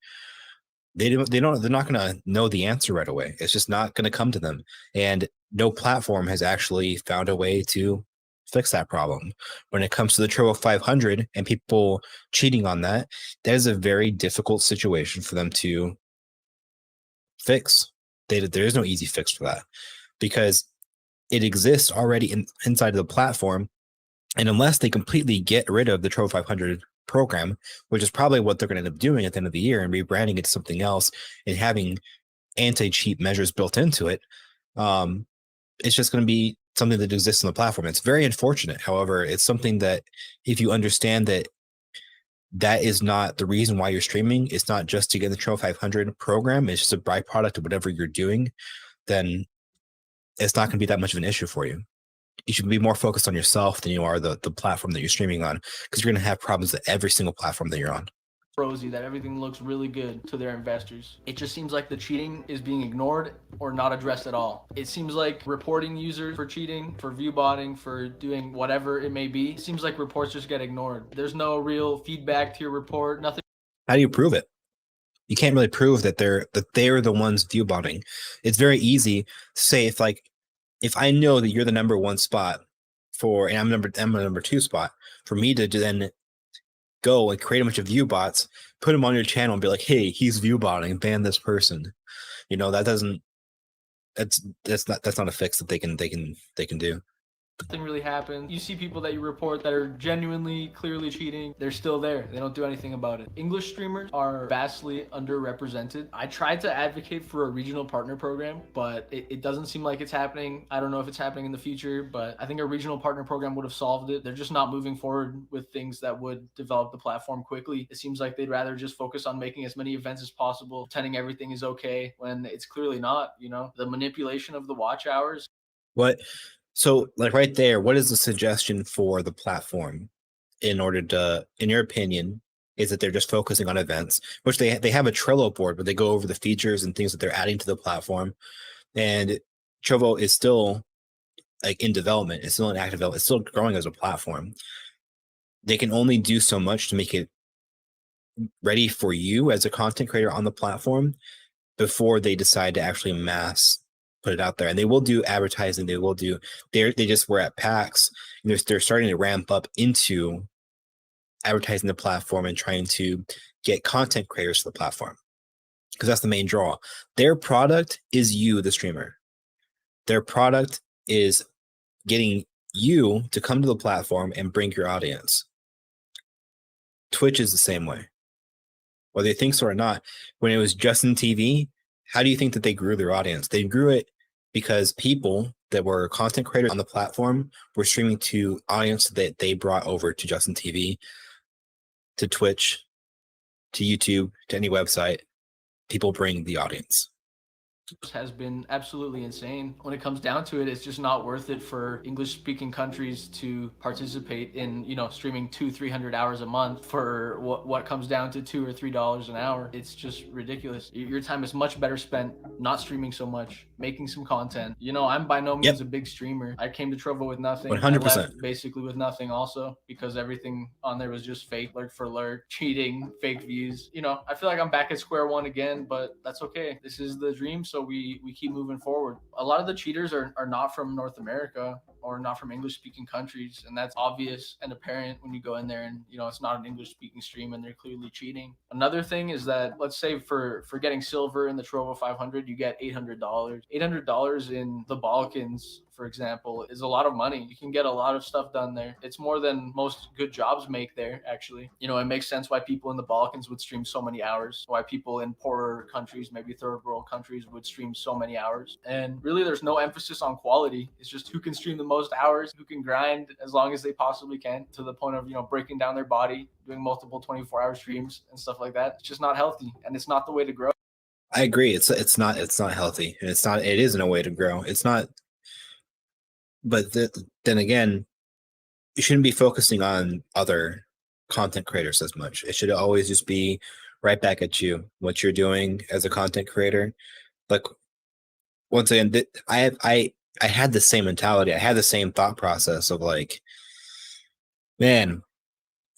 They're not going to know the answer right away. It's just not going to come to them. And no platform has actually found a way to fix that problem. When it comes to the Trovo 500 and people cheating on that is a very difficult situation for them to fix. There is no easy fix for that because it exists already inside of the platform. And unless they completely get rid of the Trovo 500 program, which is probably what they're going to end up doing at the end of the year and rebranding it to something else and having anti-cheat measures built into it, it's just going to be something that exists on the platform. It's very unfortunate. However, it's something that if you understand that is not the reason why you're streaming, it's not just to get the Trovo 500 program, it's just a byproduct of whatever you're doing, then it's not going to be that much of an issue for you. You should be more focused on yourself than you are the platform that you're streaming on, because you're going to have problems at every single platform that you're on. Rosy, that everything looks really good to their investors. It just seems like the cheating is being ignored or not addressed at all. It seems like reporting users for cheating, for view botting, for doing whatever it may be, it seems like reports just get ignored. There's no real feedback to your report, nothing. How do you prove it? You can't really prove that they're the ones view botting. It's very easy to say if I know that you're the number one spot and I'm a number two spot, for me to then go and create a bunch of view bots, put them on your channel and be like, hey, he's view botting, ban this person. That doesn't that's not a fix that they can do. Nothing really happened. You see people that you report that are genuinely, clearly cheating. They're still there. They don't do anything about it. English streamers are vastly underrepresented. I tried to advocate for a regional partner program, but it doesn't seem like it's happening. I don't know if it's happening in the future, but I think a regional partner program would have solved it. They're just not moving forward with things that would develop the platform quickly. It seems like they'd rather just focus on making as many events as possible, pretending everything is okay when it's clearly not. The manipulation of the watch hours. So, like right there, what is the suggestion for the platform in your opinion, is that they're just focusing on events, which they have a Trello board, but they go over the features and things that they're adding to the platform. And Trovo is still like in development. It's still in active development. It's still growing as a platform. They can only do so much to make it ready for you as a content creator on the platform before they decide to actually mass put it out there. And they will do advertising. They just were at PAX. They're starting to ramp up into advertising the platform and trying to get content creators to the platform, because that's the main draw. Their product is you, the streamer. Their product is getting you to come to the platform and bring your audience. Twitch is the same way. Whether you think so or not, when it was Justin TV, how do you think that they grew their audience? They grew it because people that were content creators on the platform were streaming to audience that they brought over to Justin TV, to Twitch, to YouTube, to any website. People bring the audience. Has been absolutely insane. When it comes down to it, it's just not worth it for English-speaking countries to participate in, streaming 200-300 hours a month for what comes down to $2 or $3 an hour. It's just ridiculous. Your time is much better spent not streaming so much, making some content. I'm by no means a big streamer. I came to Trovo with nothing. 100%. I left basically with nothing also, because everything on there was just fake, lurk for lurk, cheating, fake views. I feel like I'm back at square one again, but that's okay. This is the dream, so we keep moving forward. A lot of the cheaters are not from North America or not from English-speaking countries, and that's obvious and apparent when you go in there and it's not an English-speaking stream and they're clearly cheating. Another thing is that, let's say for getting silver in the Trovo 500, you get $800. $800 in the Balkans, for example, is a lot of money. You can get a lot of stuff done there. It's more than most good jobs make there, actually. It makes sense why people in the Balkans would stream so many hours, why people in poorer countries, maybe third world countries, would stream so many hours. And really, there's no emphasis on quality. It's just who can stream the most hours, who can grind as long as they possibly can, to the point of, breaking down their body, doing multiple 24-hour streams and stuff like that. It's just not healthy, and it's not the way to grow. I agree. It's not healthy, and it isn't a way to grow. It's not. But then again, you shouldn't be focusing on other content creators as much. It should always just be right back at you, what you're doing as a content creator. Like, once again, I had the same mentality. I had the same thought process of like, man,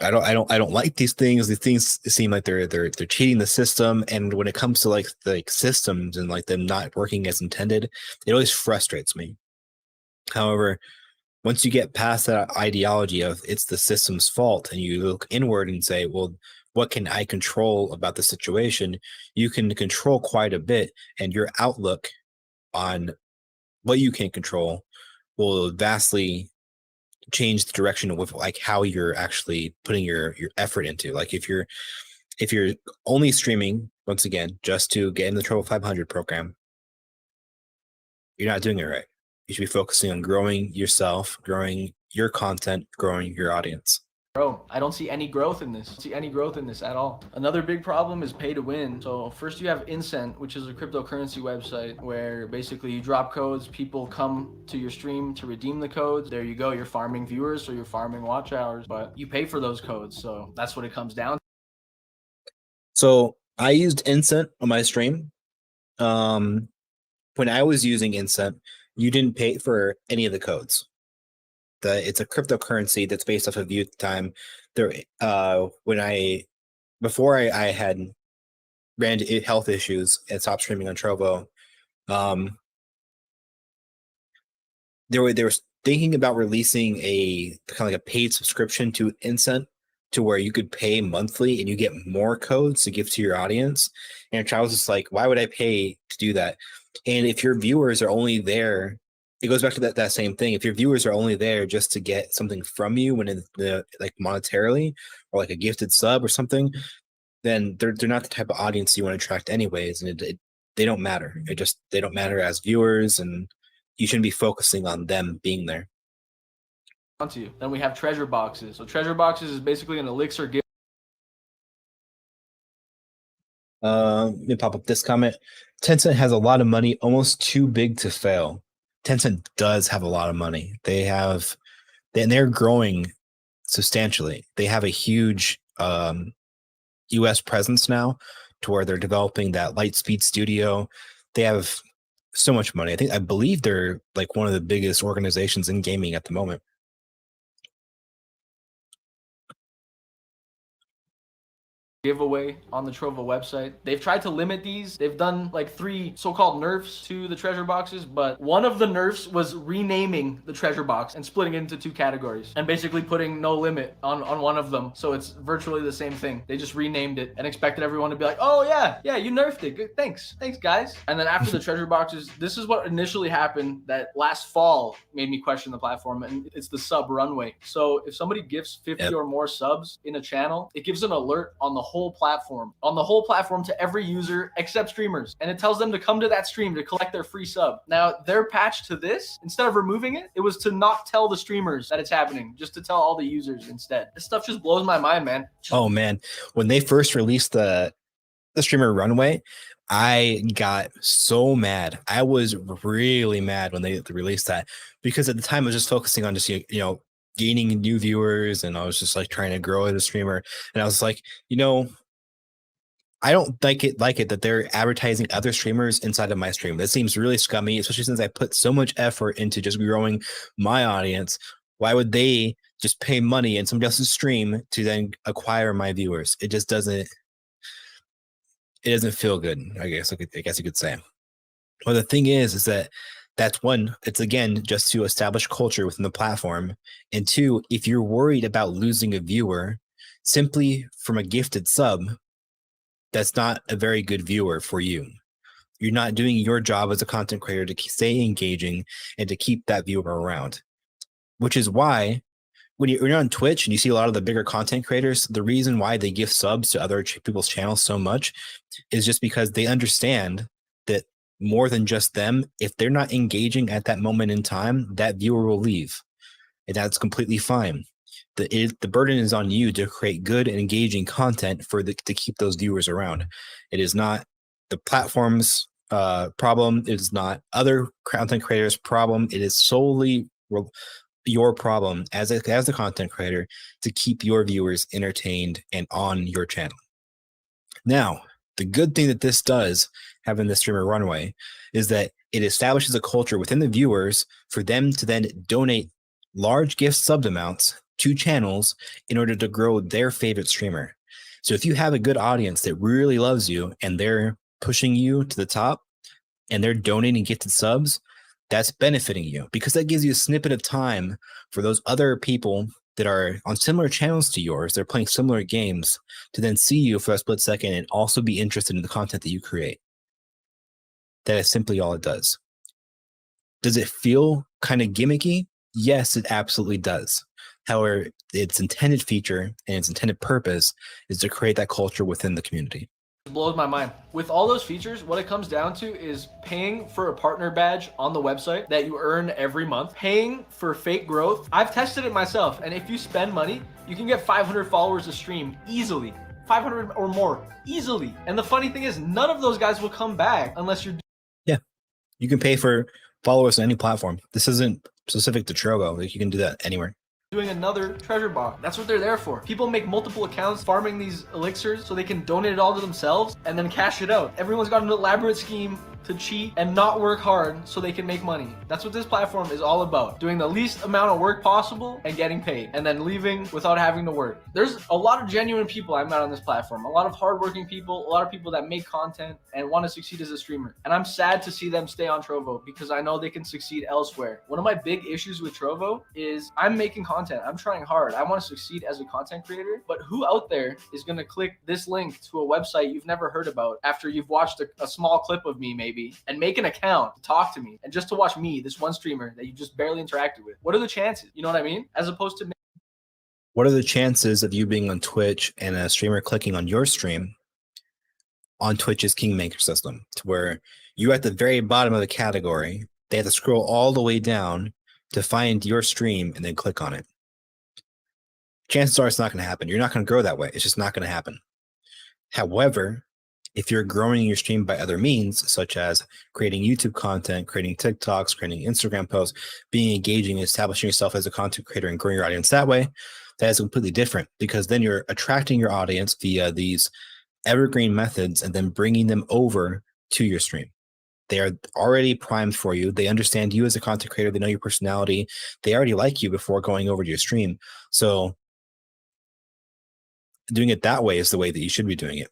I don't like these things. These things seem like they're cheating the system. And when it comes to like systems and like them not working as intended, it always frustrates me. However, once you get past that ideology of it's the system's fault and you look inward and say, well, what can I control about the situation? You can control quite a bit, and your outlook on what you can control will vastly change the direction of like how you're actually putting your effort into. Like if you're only streaming, once again, just to get in the Trovo 500 program, you're not doing it right. You should be focusing on growing yourself, growing your content, growing your audience. Bro, I don't see any growth in this. I don't see any growth in this at all. Another big problem is pay to win. So first you have Incent, which is a cryptocurrency website where basically you drop codes, people come to your stream to redeem the codes. There you go, you're farming viewers, so you're farming watch hours, but you pay for those codes. So that's what it comes down to. So I used Incent on my stream. When I was using Incent, you didn't pay for any of the codes. It's a cryptocurrency that's based off of view time. Before I had ran into health issues and stopped streaming on Trovo, they were thinking about releasing a kind of like a paid subscription to Incent to where you could pay monthly and you get more codes to give to your audience. And I was just like, why would I pay to do that? And if your viewers are only there, it goes back to that same thing. If your viewers are only there just to get something from you when like monetarily or like a gifted sub or something, then they're not the type of audience you want to attract anyways. And they don't matter. They don't matter as viewers, and you shouldn't be focusing on them being there. Onto you. Then we have treasure boxes. So treasure boxes is basically an elixir gift. Let me pop up this comment. Tencent has a lot of money, almost too big to fail. Tencent does have a lot of money. They're growing substantially. They have a huge US presence now, to where they're developing that Lightspeed studio. They have so much money. I believe they're like one of the biggest organizations in gaming at the moment. Giveaway on the Trovo website. They've tried to limit these. They've done like 3 so-called nerfs to the treasure boxes, but one of the nerfs was renaming the treasure box and splitting it into 2 categories and basically putting no limit on one of them. So it's virtually the same thing. They just renamed it and expected everyone to be like, oh yeah, you nerfed it. Good, thanks, guys. And then after the treasure boxes, this is what initially happened that last fall made me question the platform, and it's the sub runway. So if somebody gifts 50 or more subs in a channel, it gives an alert on the whole platform to every user except streamers, and it tells them to come to that stream to collect their free sub. Now their patch to this, instead of removing it, it was to not tell the streamers that it's happening, just to tell all the users instead. This stuff just blows my mind, man. Oh man, when they first released the streamer runway, I got so mad. I was really mad when they released that, because at the time I was just focusing on just gaining new viewers, and I was just like trying to grow as a streamer. And I was like, I don't like it that they're advertising other streamers inside of my stream. That seems really scummy, especially since I put so much effort into just growing my audience. Why would they just pay money in somebody else's stream to then acquire my viewers? It just doesn't feel good, I guess you could say. Well, the thing is that that's one, it's again just to establish culture within the platform. And 2, if you're worried about losing a viewer simply from a gifted sub, that's not a very good viewer for you. You're not doing your job as a content creator to stay engaging and to keep that viewer around. Which is why when you're on Twitch and you see a lot of the bigger content creators, the reason why they gift subs to other people's channels so much is just because they understand that more than just them, if they're not engaging at that moment in time, that viewer will leave. And that's completely fine. The burden is on you to create good and engaging content to keep those viewers around. It is not the platform's problem. It is not other content creators' problem. It is solely your problem as the content creator to keep your viewers entertained and on your channel. Now, the good thing that this does, having the streamer runway, is that it establishes a culture within the viewers for them to then donate large gift sub amounts to channels in order to grow their favorite streamer. So if you have a good audience that really loves you and they're pushing you to the top and they're donating gifted subs, that's benefiting you, because that gives you a snippet of time for those other people that are on similar channels to yours, they're playing similar games, to then see you for a split second and also be interested in the content that you create. That is simply all it does. Does it feel kind of gimmicky? Yes, it absolutely does. However, its intended feature and its intended purpose is to create that culture within the community. It blows my mind. With all those features, what it comes down to is paying for a partner badge on the website that you earn every month, paying for fake growth. I've tested it myself, and if you spend money, you can get 500 followers a stream easily. 500 or more easily. And the funny thing is, none of those guys will come back unless you're... Yeah, you can pay for followers on any platform. This isn't specific to Trovo. Like, you can do that anywhere. Doing another treasure box. That's what they're there for. People make multiple accounts farming these elixirs so they can donate it all to themselves and then cash it out. Everyone's got an elaborate scheme to cheat and not work hard so they can make money. That's what this platform is all about. Doing the least amount of work possible and getting paid, and then leaving without having to work. There's a lot of genuine people I've met on this platform, a lot of hardworking people, a lot of people that make content and want to succeed as a streamer. And I'm sad to see them stay on Trovo because I know they can succeed elsewhere. One of my big issues with Trovo is I'm making content. I'm trying hard. I want to succeed as a content creator, but who out there is going to click this link to a website you've never heard about after you've watched a small clip of me maybe and make an account to talk to me and just to watch me, this one streamer that you just barely interacted with? What are the chances? You know what I mean? As opposed to What are the chances of you being on Twitch and a streamer clicking on your stream on Twitch's Kingmaker system, to where you're at the very bottom of the category? They have to scroll all the way down to find your stream and then click on it. Chances are it's not going to happen. You're not going to grow that way. It's just not going to happen. However, if you're growing your stream by other means, such as creating YouTube content, creating TikToks, creating Instagram posts, being engaging, establishing yourself as a content creator and growing your audience that way, that is completely different, because then you're attracting your audience via these evergreen methods and then bringing them over to your stream. They are already primed for you. They understand you as a content creator. They know your personality. They already like you before going over to your stream. So doing it that way is the way that you should be doing it.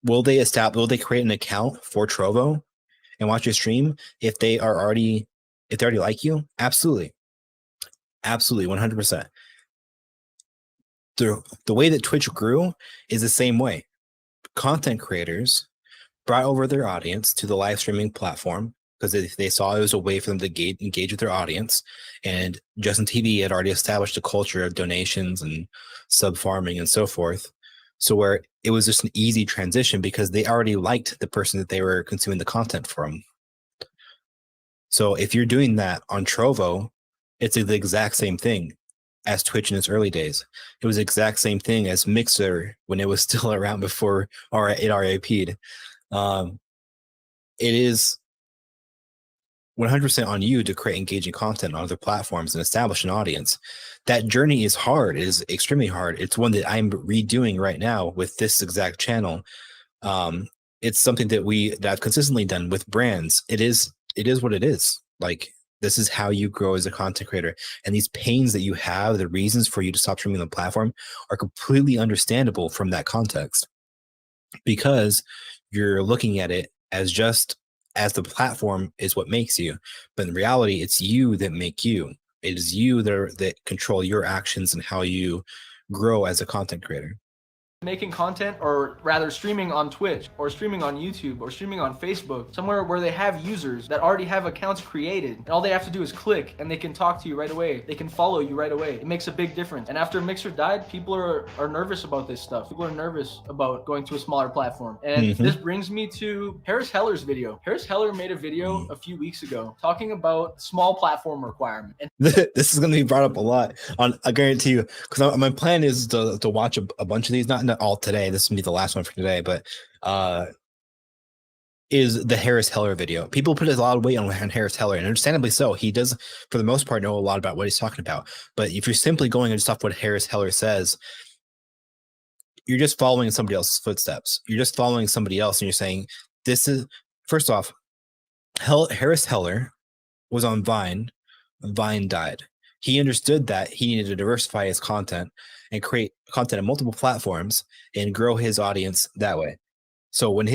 Will they create an account for Trovo and watch your stream if they already like you? Absolutely. Absolutely, 100%. The way that Twitch grew is the same way. Content creators brought over their audience to the live streaming platform because they saw it was a way for them to engage with their audience. And Justin TV had already established a culture of donations and sub farming and so forth. So where it was just an easy transition because they already liked the person that they were consuming the content from. So if you're doing that on Trovo, it's the exact same thing as Twitch in its early days. It was the exact same thing as Mixer when it was still around before it RAP'd. It is 100% on you to create engaging content on other platforms and establish an audience. That journey is hard. It is extremely hard. It's one that I'm redoing right now with this exact channel. It's something that I've consistently done with brands. It is what it is. Like, this is how you grow as a content creator. And these pains that you have, the reasons for you to stop streaming on the platform, are completely understandable from that context, because you're looking at it as just as the platform is what makes you. But in reality, it's you that make you. It is you that control your actions and how you grow as a content creator. making content, or rather streaming on Twitch or streaming on YouTube or streaming on Facebook, somewhere where they have users that already have accounts created, and all they have to do is click and they can talk to you right away. They can follow you right away. It makes a big difference. And after Mixer died, people are nervous about this stuff. People are nervous about going to a smaller platform. And this brings me to Harris Heller's video. Harris Heller made a video a few weeks ago talking about small platform requirement. And this is going to be brought up a lot. I guarantee you, because my plan is to watch a bunch of these, not all today. This will be the last one for today, but is the Harris Heller video. People put a lot of weight on Harris Heller, and understandably so. He does, for the most part, know a lot about what he's talking about. But if you're simply going just off what Harris Heller says, you're just following somebody else's footsteps. You're just following somebody else, and you're saying, this is, first off, Harris Heller was on Vine. Vine died. He understood that he needed to diversify his content and create content on multiple platforms and grow his audience that way. So when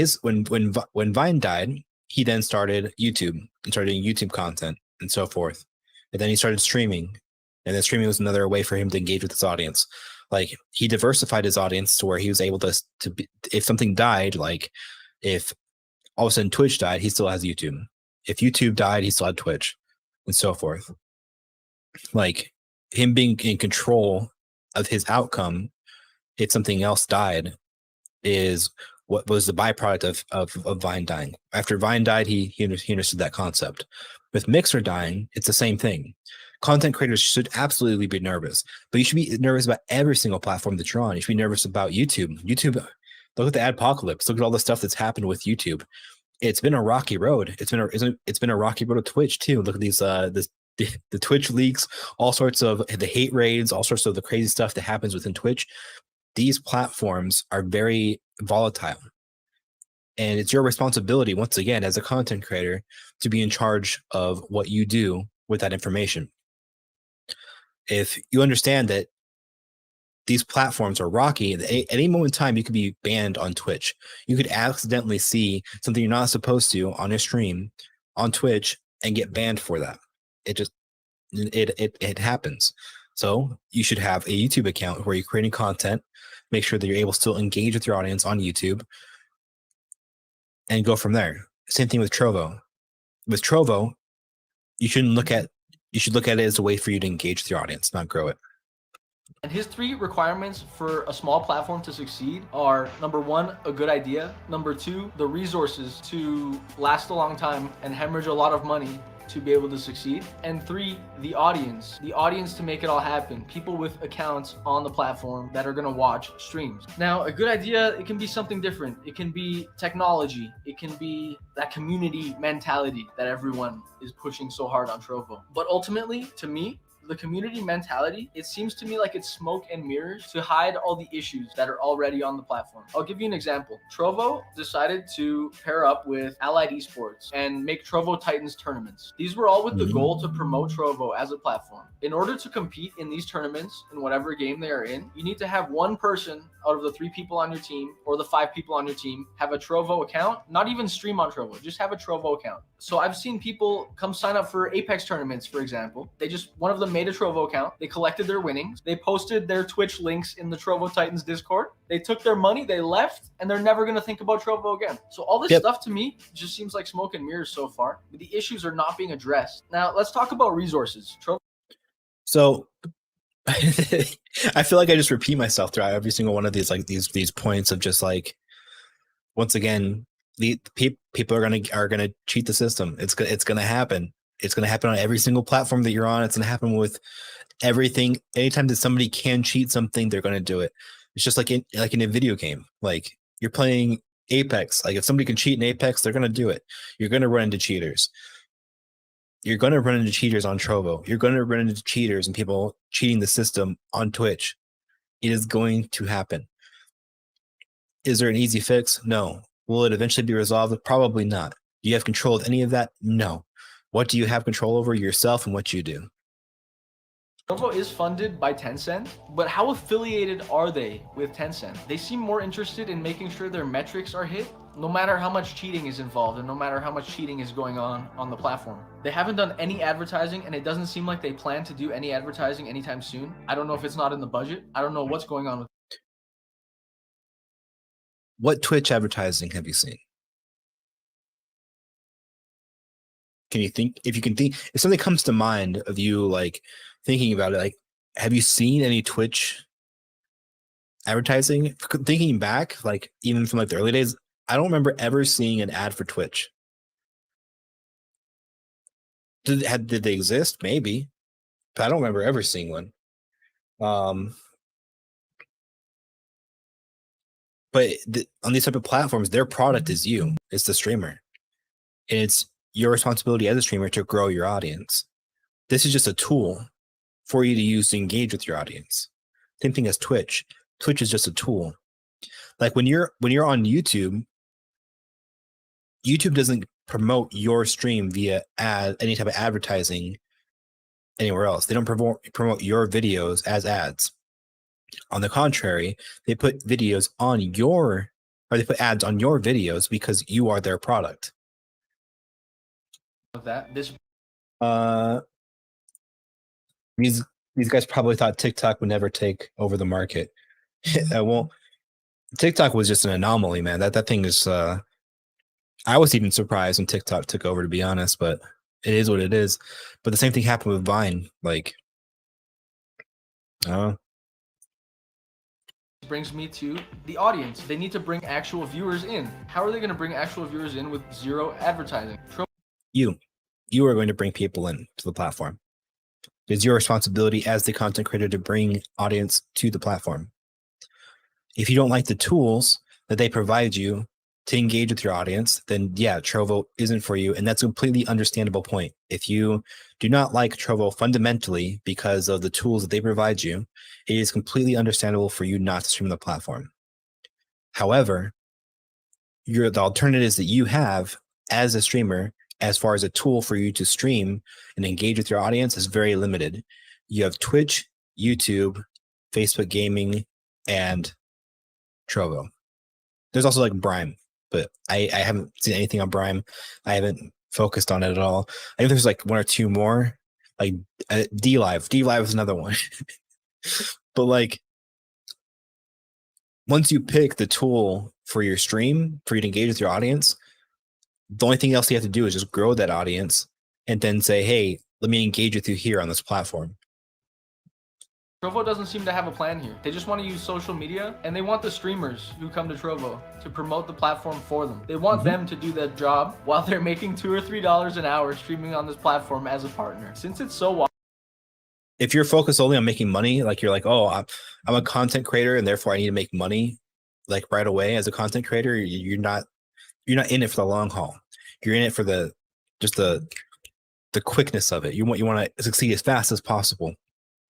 Vine died, he then started YouTube and started doing YouTube content and so forth. And then he started streaming, and then streaming was another way for him to engage with his audience. Like, he diversified his audience to where he was able to be, if something died, like if all of a sudden Twitch died, he still has YouTube. If YouTube died, he still had Twitch, and so forth. Like, him being in control of his outcome if something else died is what was the byproduct of Vine dying. After Vine died, he understood that concept. With Mixer dying, it's the same thing. Content creators should absolutely be nervous, but you should be nervous about every single platform that you're on. You should be nervous about YouTube. Look at the adpocalypse. Look at all the stuff that's happened with YouTube. It's been a rocky road. It's been a rocky road to Twitch too. Look at these the Twitch leaks, all sorts of the hate raids, all sorts of the crazy stuff that happens within Twitch. These platforms are very volatile. And it's your responsibility, once again, as a content creator, to be in charge of what you do with that information. If you understand that these platforms are rocky, at any moment in time, you could be banned on Twitch. You could accidentally see something you're not supposed to on a stream on Twitch and get banned for that. It happens. So you should have a YouTube account where you're creating content, make sure that you're able to still engage with your audience on YouTube, and go from there. Same thing with Trovo. With Trovo, you should look at it as a way for you to engage with your audience, not grow it. And his 3 requirements for a small platform to succeed are: number 1, a good idea; number 2, the resources to last a long time and hemorrhage a lot of money to be able to succeed; and 3, the audience to make it all happen, people with accounts on the platform that are going to watch streams. Now, a good idea, it can be something different. It can be technology, it can be that community mentality that everyone is pushing so hard on Trovo. But ultimately, to me, the community mentality, it seems to me like it's smoke and mirrors to hide all the issues that are already on the platform. I'll give you an example. Trovo decided to pair up with Allied Esports and make Trovo Titans tournaments. These were all with the goal to promote Trovo as a platform. In order to compete in these tournaments, in whatever game they are in, you need to have one person out of the 3 people on your team or the 5 people on your team have a Trovo account, not even stream on Trovo, just have a Trovo account. So I've seen people come sign up for Apex tournaments, for example. One of them made a Trovo account, they collected their winnings, they posted their Twitch links in the Trovo Titans Discord, they took their money, they left, and they're never going to think about Trovo again. So all this stuff to me just seems like smoke and mirrors so far. The issues are not being addressed. Now let's talk about resources. So I feel like I just repeat myself throughout every single one of these, like these points of just like, once again, the people are gonna cheat the system. It's gonna happen. It's gonna happen on every single platform that you're on. It's gonna happen with everything. Anytime that somebody can cheat something, they're gonna do it. It's just like in a video game. Like, you're playing Apex. Like, if somebody can cheat in Apex, they're gonna do it. You're gonna run into cheaters. You're going to run into cheaters on Trovo. You're going to run into cheaters and people cheating the system on Twitch. It is going to happen. Is there an easy fix? No. Will it eventually be resolved? Probably not. Do you have control of any of that? No. What do you have control over? Yourself and what you do. Trovo is funded by Tencent, but how affiliated are they with Tencent? They seem more interested in making sure their metrics are hit, no matter how much cheating is involved and no matter how much cheating is going on the platform. They haven't done any advertising, and it doesn't seem like they plan to do any advertising anytime soon. I don't know if it's not in the budget. I don't know what's going on with. What Twitch advertising have you seen? Can you think, if something comes to mind of you, like, thinking about it, like, have you seen any Twitch advertising? Thinking back, like, even from like the early days, I don't remember ever seeing an ad for Twitch. Did they exist? Maybe, but I don't remember ever seeing one. But on these type of platforms, their product is you. It's the streamer, and it's your responsibility as a streamer to grow your audience. This is just a tool for you to use to engage with your audience. Same thing as Twitch. Twitch is just a tool. Like, when you're on YouTube, YouTube doesn't promote your stream via any type of advertising anywhere else. They don't promote your videos as ads. On the contrary, they put ads on your videos because you are their product. These guys probably thought TikTok would never take over the market. Well, TikTok was just an anomaly, man. That thing is. I was even surprised when TikTok took over, to be honest, but it is what it is. But the same thing happened with Vine. Like, brings me to the audience. They need to bring actual viewers in. How are they going to bring actual viewers in with zero advertising? You are going to bring people in to the platform. It's your responsibility as the content creator to bring audience to the platform. If you don't like the tools that they provide you to engage with your audience, then yeah, Trovo isn't for you. And that's a completely understandable point. If you do not like Trovo fundamentally because of the tools that they provide you, it is completely understandable for you not to stream the platform. However, the alternatives that you have as a streamer, as far as a tool for you to stream and engage with your audience, is very limited. You have Twitch, YouTube, Facebook Gaming, and Trovo. There's also like Brime, but I haven't seen anything on Brime. I haven't focused on it at all. I think there's like one or two more, like D-Live. D-Live is another one. But like, once you pick the tool for your stream, for you to engage with your audience, the only thing else you have to do is just grow that audience and then say, hey, let me engage with you here on this platform. Trovo doesn't seem to have a plan here. They just want to use social media, and they want the streamers who come to Trovo to promote the platform for them. They want them to do that job while they're making $2 or $3 an hour streaming on this platform as a partner. Since it's so if you're focused only on making money, like you're like, oh, I'm a content creator and therefore I need to make money like right away as a content creator, you're not in it for the long haul. You're in it for the quickness of it. You want to succeed as fast as possible.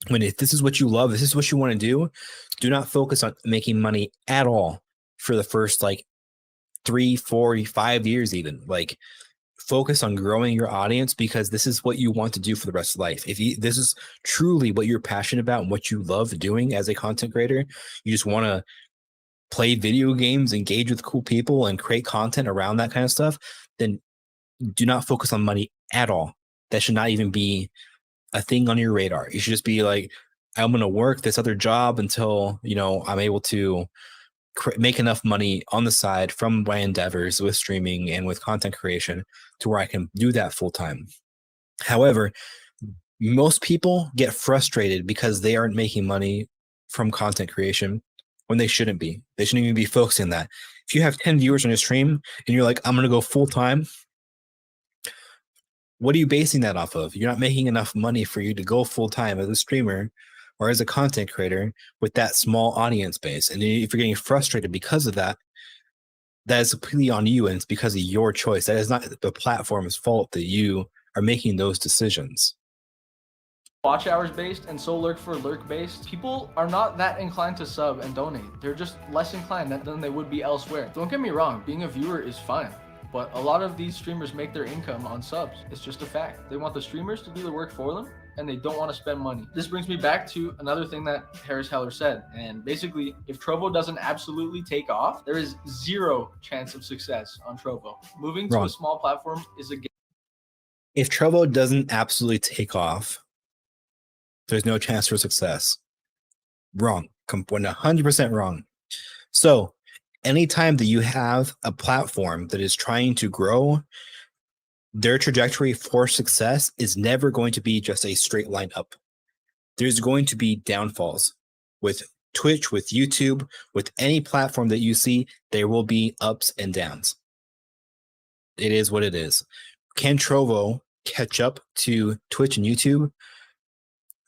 When if this is what you love, this is what you want to do not focus on making money at all for the first like 3, 4, 5 years even. Like, focus on growing your audience, because this is what you want to do for the rest of life. If this is truly what you're passionate about and what you love doing as a content creator, you just want to play video games, engage with cool people, and create content around that kind of stuff, then do not focus on money at all. That should not even be a thing on your radar. You should just be like, I'm going to work this other job until, I'm able to make enough money on the side from my endeavors with streaming and with content creation to where I can do that full time. However, most people get frustrated because they aren't making money from content creation when they shouldn't be. They shouldn't even be focusing on that. If you have 10 viewers on your stream and you're like, I'm going to go full time, what are you basing that off of? You're not making enough money for you to go full time as a streamer or as a content creator with that small audience base. And if you're getting frustrated because of that, that is completely on you, and it's because of your choice. That is not the platform's fault that you are making those decisions. watch hours based and so lurk for lurk based, people are not that inclined to sub and donate. They're just less inclined than they would be elsewhere. Don't get me wrong, being a viewer is fine, but a lot of these streamers make their income on subs. It's just a fact. They want the streamers to do the work for them, and they don't want to spend money. This brings me back to another thing that Harris Heller said. And basically, if Trovo doesn't absolutely take off, there is zero chance of success on Trovo. Moving to a small platform is a game. If Trovo doesn't absolutely take off, there's no chance for success. Wrong. 100% wrong. So anytime that you have a platform that is trying to grow, their trajectory for success is never going to be just a straight line up. There's going to be downfalls. With Twitch, with YouTube, with any platform that you see, there will be ups and downs. It is what it is. Can Trovo catch up to Twitch and YouTube?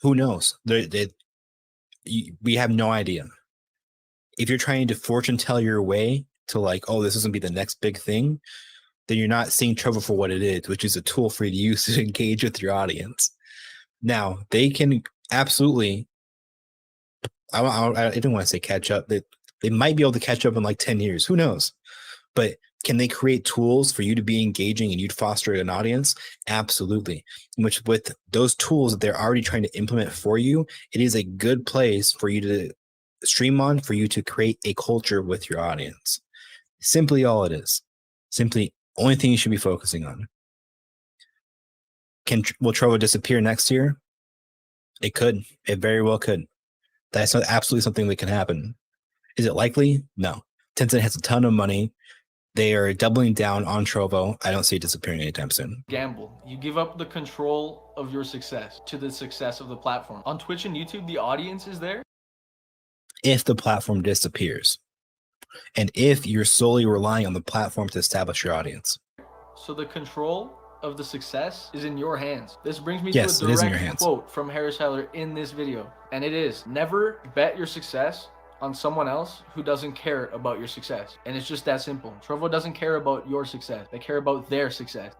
Who knows? We have no idea. If you're trying to fortune tell your way to like, oh, this is going to be the next big thing, then you're not seeing Trovo for what it is, which is a tool for you to use to engage with your audience. Now, they can absolutely, I didn't want to say catch up. They might be able to catch up in like 10 years. Who knows? But can they create tools for you to be engaging and you'd foster an audience? Absolutely. Which with those tools that they're already trying to implement for you, it is a good place for you to stream on, for you to create a culture with your audience. Simply all it is. Simply only thing you should be focusing on. Will Trovo disappear next year? It could. It very well could. That's absolutely something that can happen. Is it likely? No. Tencent has a ton of money. They are doubling down on Trovo. I don't see it disappearing anytime soon. Gamble. You give up the control of your success to the success of the platform. On Twitch and YouTube, the audience is there. If the platform disappears, and if you're solely relying on the platform to establish your audience. So the control of the success is in your hands. This brings me to a direct quote from Harris Heller in this video. And it is, never bet your success on someone else who doesn't care about your success. And it's just that simple. Trovo doesn't care about your success. They care about their success.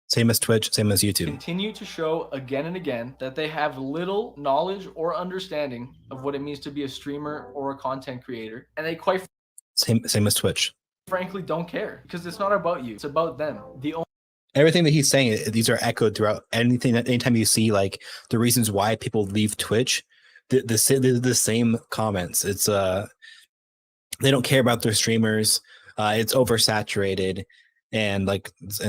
Same as Twitch, same as YouTube. Continue to show again and again that they have little knowledge or understanding of what it means to be a streamer or a content creator. And they quite... Same as Twitch. frankly don't care because it's not about you. It's about them. Everything that he's saying, these are echoed throughout anytime you see like the reasons why people leave Twitch, the same comments. It's they don't care about their streamers. It's oversaturated, and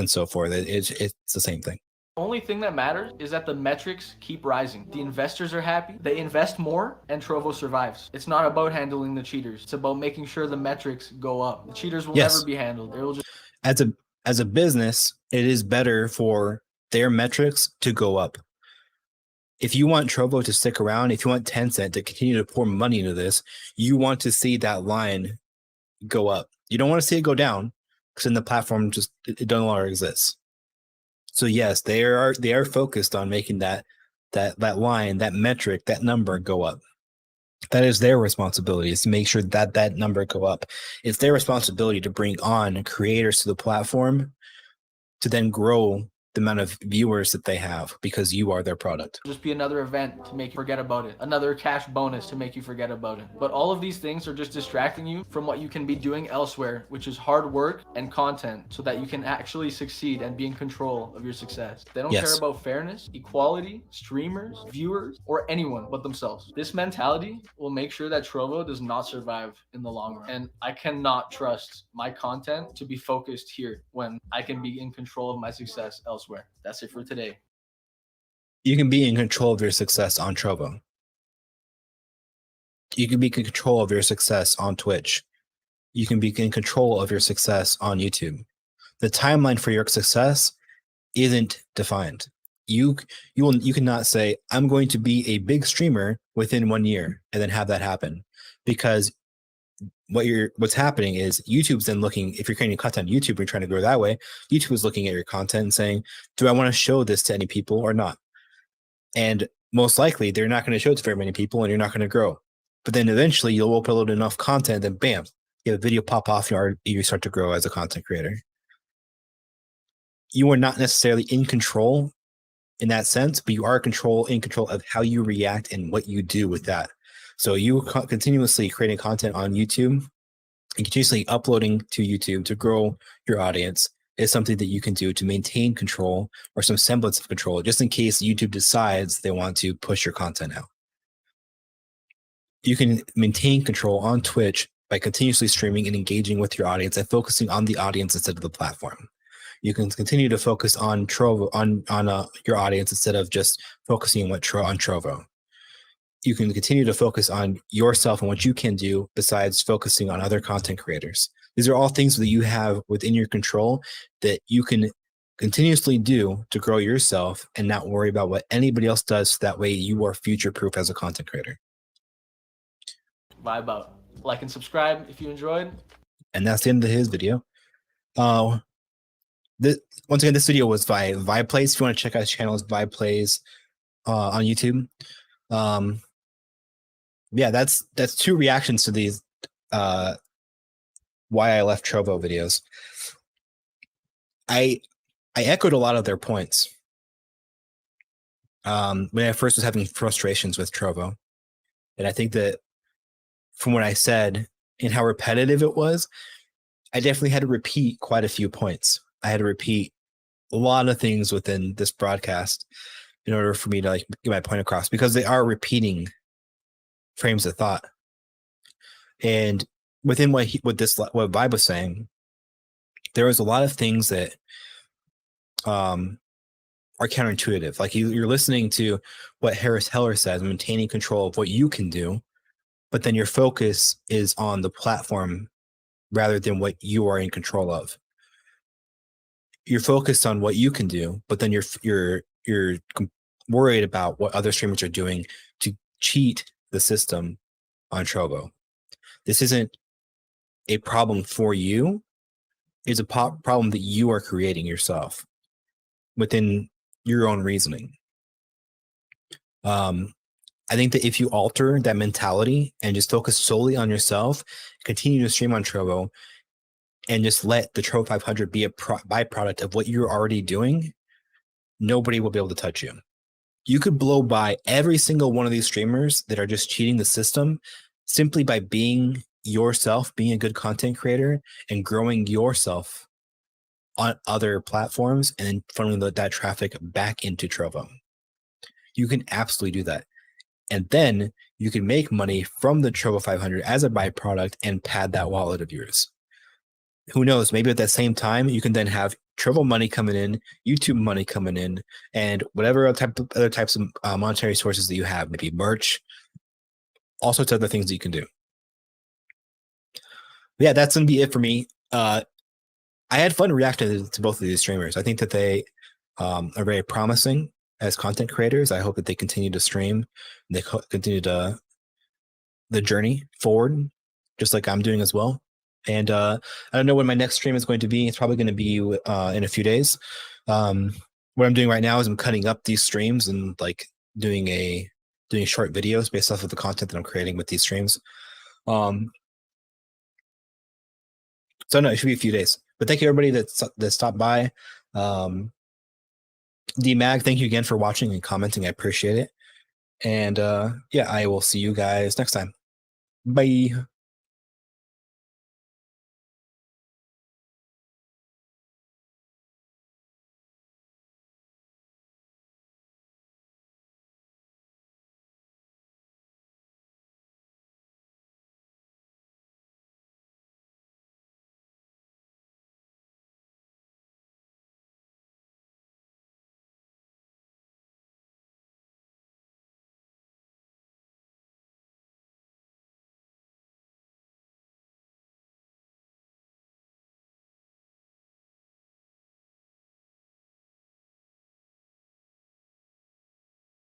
so forth. It's the same thing. Only thing that matters is that the metrics keep rising. The investors are happy, they invest more, and Trovo survives. It's not about handling the cheaters. It's about making sure the metrics go up. The cheaters will never be handled. It will just as a business, it is better for their metrics to go up. If you want Trovo to stick around, if you want Tencent to continue to pour money into this, you want to see that line go up. You don't want to see it go down because then the platform just it no longer exists. So yes, they are focused on making that line, that metric, that number go up. That is their responsibility, is to make sure that number go up. It's their responsibility to bring on creators to the platform to then grow the amount of viewers that they have because you are their product. Just be another event to make you forget about it, another cash bonus to make you forget about it. But all of these things are just distracting you from what you can be doing elsewhere, which is hard work and content, so that you can actually succeed and be in control of your success. They don't care about fairness, equality, streamers, viewers, or anyone but themselves. This mentality will make sure that Trovo does not survive in the long run. And I cannot trust my content to be focused here when I can be in control of my success elsewhere. That's it for today. You can be in control of your success on Trovo. You can be in control of your success on Twitch. You can be in control of your success on YouTube. The timeline for your success isn't defined. You cannot say, I'm going to be a big streamer within 1 year and then have that happen, because what's happening is YouTube's then looking, if you're creating content on YouTube and you're trying to grow that way, YouTube is looking at your content and saying, do I want to show this to any people or not? And most likely they're not going to show it to very many people and you're not going to grow. But then eventually you'll upload enough content and bam, you have a video pop off and you start to grow as a content creator. You are not necessarily in control in that sense, but you are in control of how you react and what you do with that. So you continuously creating content on YouTube and continuously uploading to YouTube to grow your audience is something that you can do to maintain control or some semblance of control, just in case YouTube decides they want to push your content out. You can maintain control on Twitch by continuously streaming and engaging with your audience and focusing on the audience instead of the platform. You can continue to focus on Trovo, on your audience instead of just focusing on Trovo. You can continue to focus on yourself and what you can do besides focusing on other content creators. These are all things that you have within your control that you can continuously do to grow yourself and not worry about what anybody else does. That way you are future-proof as a content creator. Vibe out. Like and subscribe if you enjoyed. And that's the end of his video. Once again, this video was Vybe Plays. If you want to check out his channel, it's Vybe Plays on YouTube. Yeah, that's two reactions to these why I left Trovo videos. I echoed a lot of their points when I first was having frustrations with Trovo, and I think that from what I said and how repetitive it was, I definitely had to repeat quite a few points. I had to repeat a lot of things within this broadcast in order for me to get my point across, because they are repeating frames of thought. And within what Vybe was saying, there was a lot of things that are counterintuitive. Like you're listening to what Harris Heller says, maintaining control of what you can do, but then your focus is on the platform rather than what you are in control of. You're focused on what you can do, but then you're worried about what other streamers are doing to cheat the system on Trovo. This isn't a problem for you. It's a problem that you are creating yourself within your own reasoning. I think that if you alter that mentality and just focus solely on yourself, continue to stream on Trovo, and just let the Trovo 500 be a byproduct of what you're already doing, nobody will be able to touch you. You could blow by every single one of these streamers that are just cheating the system simply by being yourself being a good content creator and growing yourself on other platforms and then funneling that traffic back into Trovo. You can absolutely do that. And then you can make money from the Trovo 500 as a byproduct and pad that wallet of yours. Who knows? Maybe at that same time, you can then have Trovo money coming in, YouTube money coming in, and whatever other types of monetary sources that you have, maybe merch, all sorts of other things that you can do. But yeah, that's going to be it for me. I had fun reacting to both of these streamers. I think that they are very promising as content creators. I hope that they continue to stream. They continue to the journey forward, just like I'm doing as well. And I don't know when my next stream is going to be. It's probably going to be in a few days. What I'm doing right now is I'm cutting up these streams and like doing short videos based off of the content that I'm creating with these streams. So no, it should be a few days. But thank you everybody that stopped by. DMag, thank you again for watching and commenting. I appreciate it. And yeah, I will see you guys next time. Bye.